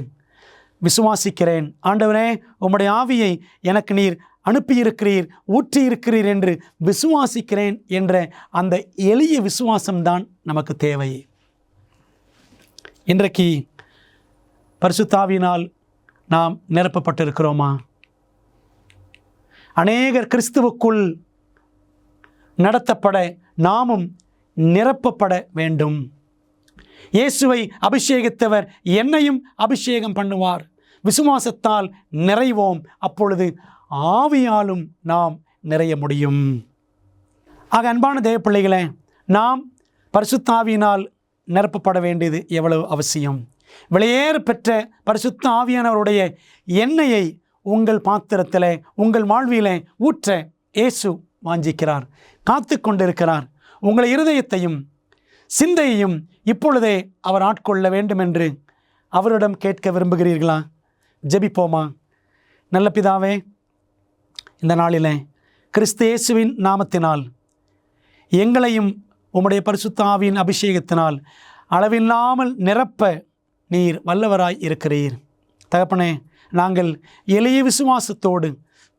விசுவாசிக்கிறேன் ஆண்டவரே, உம்முடைய ஆவியை எனக்கு நீர் அனுப்பியிருக்கிறீர், ஊற்றியிருக்கிறீர் என்று விசுவாசிக்கிறேன் என்ற அந்த எளிய விசுவாசம்தான் நமக்கு தேவை. இன்றைக்கு பரிசுத்த ஆவியினால் நாம் நிரப்பப்பட்டிருக்கிறோமா? அநேகர் கிறிஸ்துவுக்குள் நடத்தப்பட நாமும் நிரப்பப்பட வேண்டும். இயேசுவை அபிஷேகித்தவர் என்னையும் அபிஷேகம் பண்ணுவார். விசுவாசத்தால் நிறைவோம், அப்பொழுது ஆவியாலும் நாம் நிறைய முடியும். ஆக அன்பான தேவ பிள்ளைகளே, நாம் பரிசுத்த ஆவியினால் நிரப்பப்பட வேண்டியது எவ்வளவு அவசியம். வெளியேற பெற்ற பரிசுத்த ஆவியானவருடைய எண்ணெயை உங்கள் பாத்திரத்தில், உங்கள் வாழ்விலே ஊற்ற இயேசு வாஞ்சிக்கிறார், காத்து கொண்டிருக்கிறார். உங்கள் இருதயத்தையும் சிந்தையையும் இப்பொழுதே அவர் ஆட்கொள்ள வேண்டும் என்று அவரிடம் கேட்க விரும்புகிறீர்களா? ஜெபிப்போமா. நல்ல பிதாவே, இந்த நாளிலே கிறிஸ்து இயேசுவின் நாமத்தினால் எங்களையும் உம்முடைய பரிசுத்த ஆவியின் அபிஷேகத்தினால் அளவில்லாமல் நிரப்ப நீர் வல்லவராய் இருக்கிறீர். தகப்பனே, நாங்கள் எளிய விசுவாசத்தோடு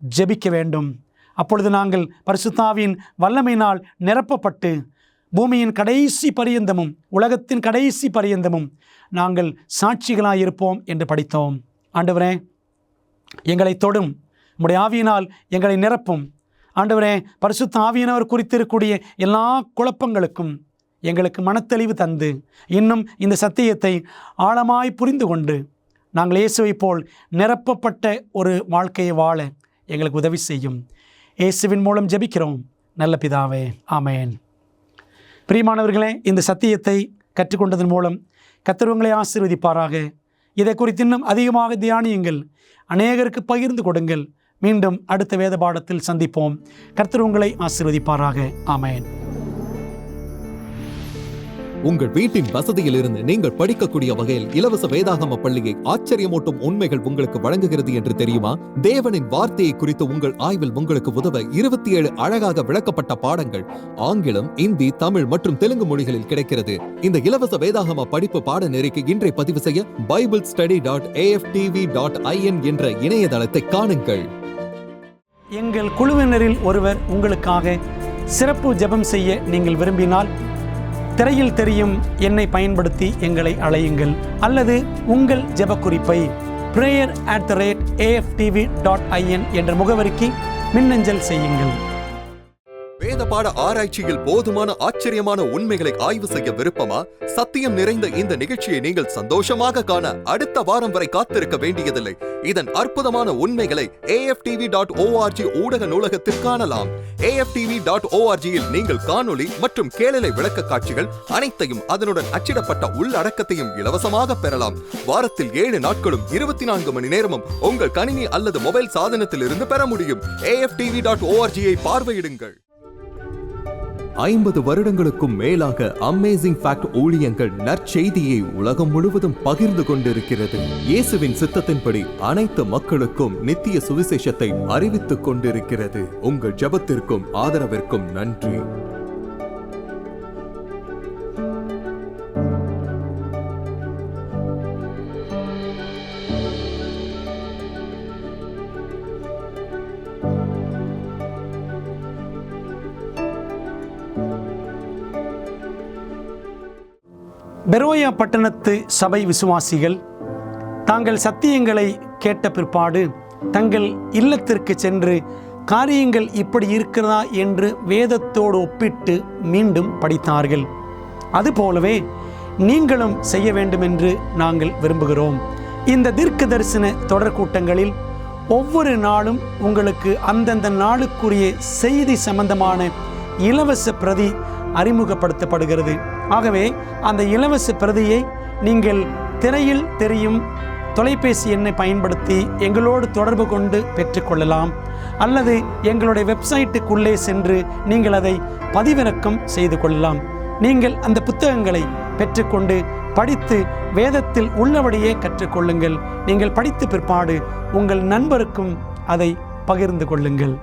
ஜெபிக்க வேண்டும். அப்பொழுது நாங்கள் பரிசுத்த ஆவியின் வல்லமையினால் நிரப்பப்பட்டு பூமியின் கடைசி பரியந்தமும், உலகத்தின் கடைசி பரியந்தமும் நாங்கள் சாட்சிகளாயிருப்போம் என்று படித்தோம். ஆண்டவரே, எங்களை தொடும், உம்முடைய ஆவியினால் எங்களை நிரப்பும். ஆண்டவரே, பரிசுத்த ஆவியினவர் குறித்திருக்கக்கூடிய எல்லா குழப்பங்களுக்கும் எங்களுக்கு மனத்தெளிவு தந்து, இன்னும் இந்த சத்தியத்தை ஆழமாய் புரிந்து கொண்டு நாங்கள் இயேசுவை போல் நிரப்பப்பட்ட ஒரு வாழ்க்கையை வாழ எங்களுக்கு உதவி செய்யும். இயேசுவின் மூலம் ஜெபிக்கிறோம் நல்ல பிதாவே, ஆமேன். பிரியமானவர்களே, இந்த சத்தியத்தை கற்றுக்கொண்டதன் மூலம் கர்த்தர் உங்களை ஆசீர்வதிப்பாராக. இதை குறித்து இன்னும் அதிகமாக தியானியுங்கள், அநேகருக்கு பகிர்ந்து கொடுங்கள். மீண்டும் அடுத்த வேத பாடத்தில் சந்திப்போம். கர்த்தர் உங்களை ஆசீர்வதிப்பாராக. ஆமேன். உங்கள் வீட்டின் வசதியில் இருந்து நீங்கள் படிக்கக்கூடிய வகையில் இலவச வேதாகம பள்ளியை ஆச்சரியமூட்டும் உண்மைகள் உங்களுக்கு வழங்குகிறது என்று தெரியுமா? தேவனின் வார்த்தையை குறித்து உங்கள் ஆய்வில் உங்களுக்கு உதவ 27 அழகாக விளக்கப்பட்ட பாடங்கள் ஆங்கிலம், இந்தி, தமிழ் மற்றும் தெலுங்கு மொழிகளில் கிடைக்கிறது. இந்த இலவச வேதாகம படிப்பு பாடநெறிக்கு இன்றை பதிவு செய்ய biblestudy.aftv.in என்ற இணையதளத்தை காணுங்கள். எங்கள் குழுவினரில் ஒருவர் உங்களுக்காக சிறப்பு ஜெபம் செய்ய நீங்கள் விரும்பினால் திரையில் தெரியும் எண்ணை பயன்படுத்தி எங்களை அழையுங்கள், அல்லது உங்கள் ஜெப குறிப்பை prayer@aftv.in என்ற முகவரிக்கு மின்னஞ்சல் செய்யுங்கள். வேத பாட ஆராய்ச்சியில் போதுமான ஆச்சரியமான உண்மைகளை ஆய்வு செய்ய விருப்பமா? சத்தியம் நிறைந்த இந்த நிகழ்ச்சியை நீங்கள் சந்தோஷமாக காண அடுத்த வாரம் வரை காத்திருக்க வேண்டியதில்லை. இதன் அற்புதமான உண்மைகளை AFTV.org ஊடக நூலகத்தில் காணலாம். AFTV.org-இல் நீங்கள் காணொளி மற்றும் கேளலை விளக்க காட்சிகள் அனைத்தையும் அதனுடன் அச்சிடப்பட்ட உள்ளடக்கத்தையும் இலவசமாக பெறலாம். வாரத்தில் 7 நாட்களும் 24 மணி நேரமும் உங்கள் கணினி அல்லது மொபைல் சாதனத்தில் இருந்து பெற முடியும். AFTV.org-ஐ பார்வையிடுங்கள். 50 வருடங்களுக்கும் மேலாக அமேசிங் ஃபேக்ட் ஊழியங்கள் நற்செய்தியை உலகம் முழுவதும் பகிர்ந்து கொண்டிருக்கிறது. இயேசுவின் சித்தத்தின்படி அனைத்து மக்களுக்கும் நித்திய சுவிசேஷத்தை அறிவித்துக் கொண்டிருக்கிறது. உங்கள் ஜெபத்திற்கும் ஆதரவிற்கும் நன்றி. பெரோயா பட்டணத்து சபை விசுவாசிகள் தாங்கள் சத்தியங்களை கேட்ட பிற்பாடு தங்கள் இல்லத்திற்கு சென்று காரியங்கள் இப்படி இருக்கிறதா என்று வேதத்தோடு ஒப்பிட்டு மீண்டும் படித்தார்கள். அதுபோலவே நீங்களும் செய்ய வேண்டும் என்று நாங்கள் விரும்புகிறோம். இந்த தீர்க்க தரிசன தொடர் கூட்டங்களில் ஒவ்வொரு நாளும் உங்களுக்கு அந்தந்த நாளுக்குரிய செய்தி சம்பந்தமான இலவச பிரதி அறிமுகப்படுத்தப்படுகிறது. ஆகவே அந்த இலவச பிரதியை நீங்கள் திரையில் தெரியும் தொலைபேசி எண்ணை பயன்படுத்தி எங்களோடு தொடர்பு கொண்டு பெற்றுக்கொள்ளலாம். அல்லது எங்களுடைய வெப்சைட்டுக்குள்ளே சென்று நீங்கள் அதை பதிவிறக்கம் செய்து கொள்ளலாம். நீங்கள் அந்த புத்தகங்களை பெற்றுக்கொண்டு படித்து வேதத்தில் உள்ளபடியே கற்றுக்கொள்ளுங்கள். நீங்கள் படித்த பிற்பாடு உங்கள் நண்பருக்கும் அதை பகிர்ந்து கொள்ளுங்கள்.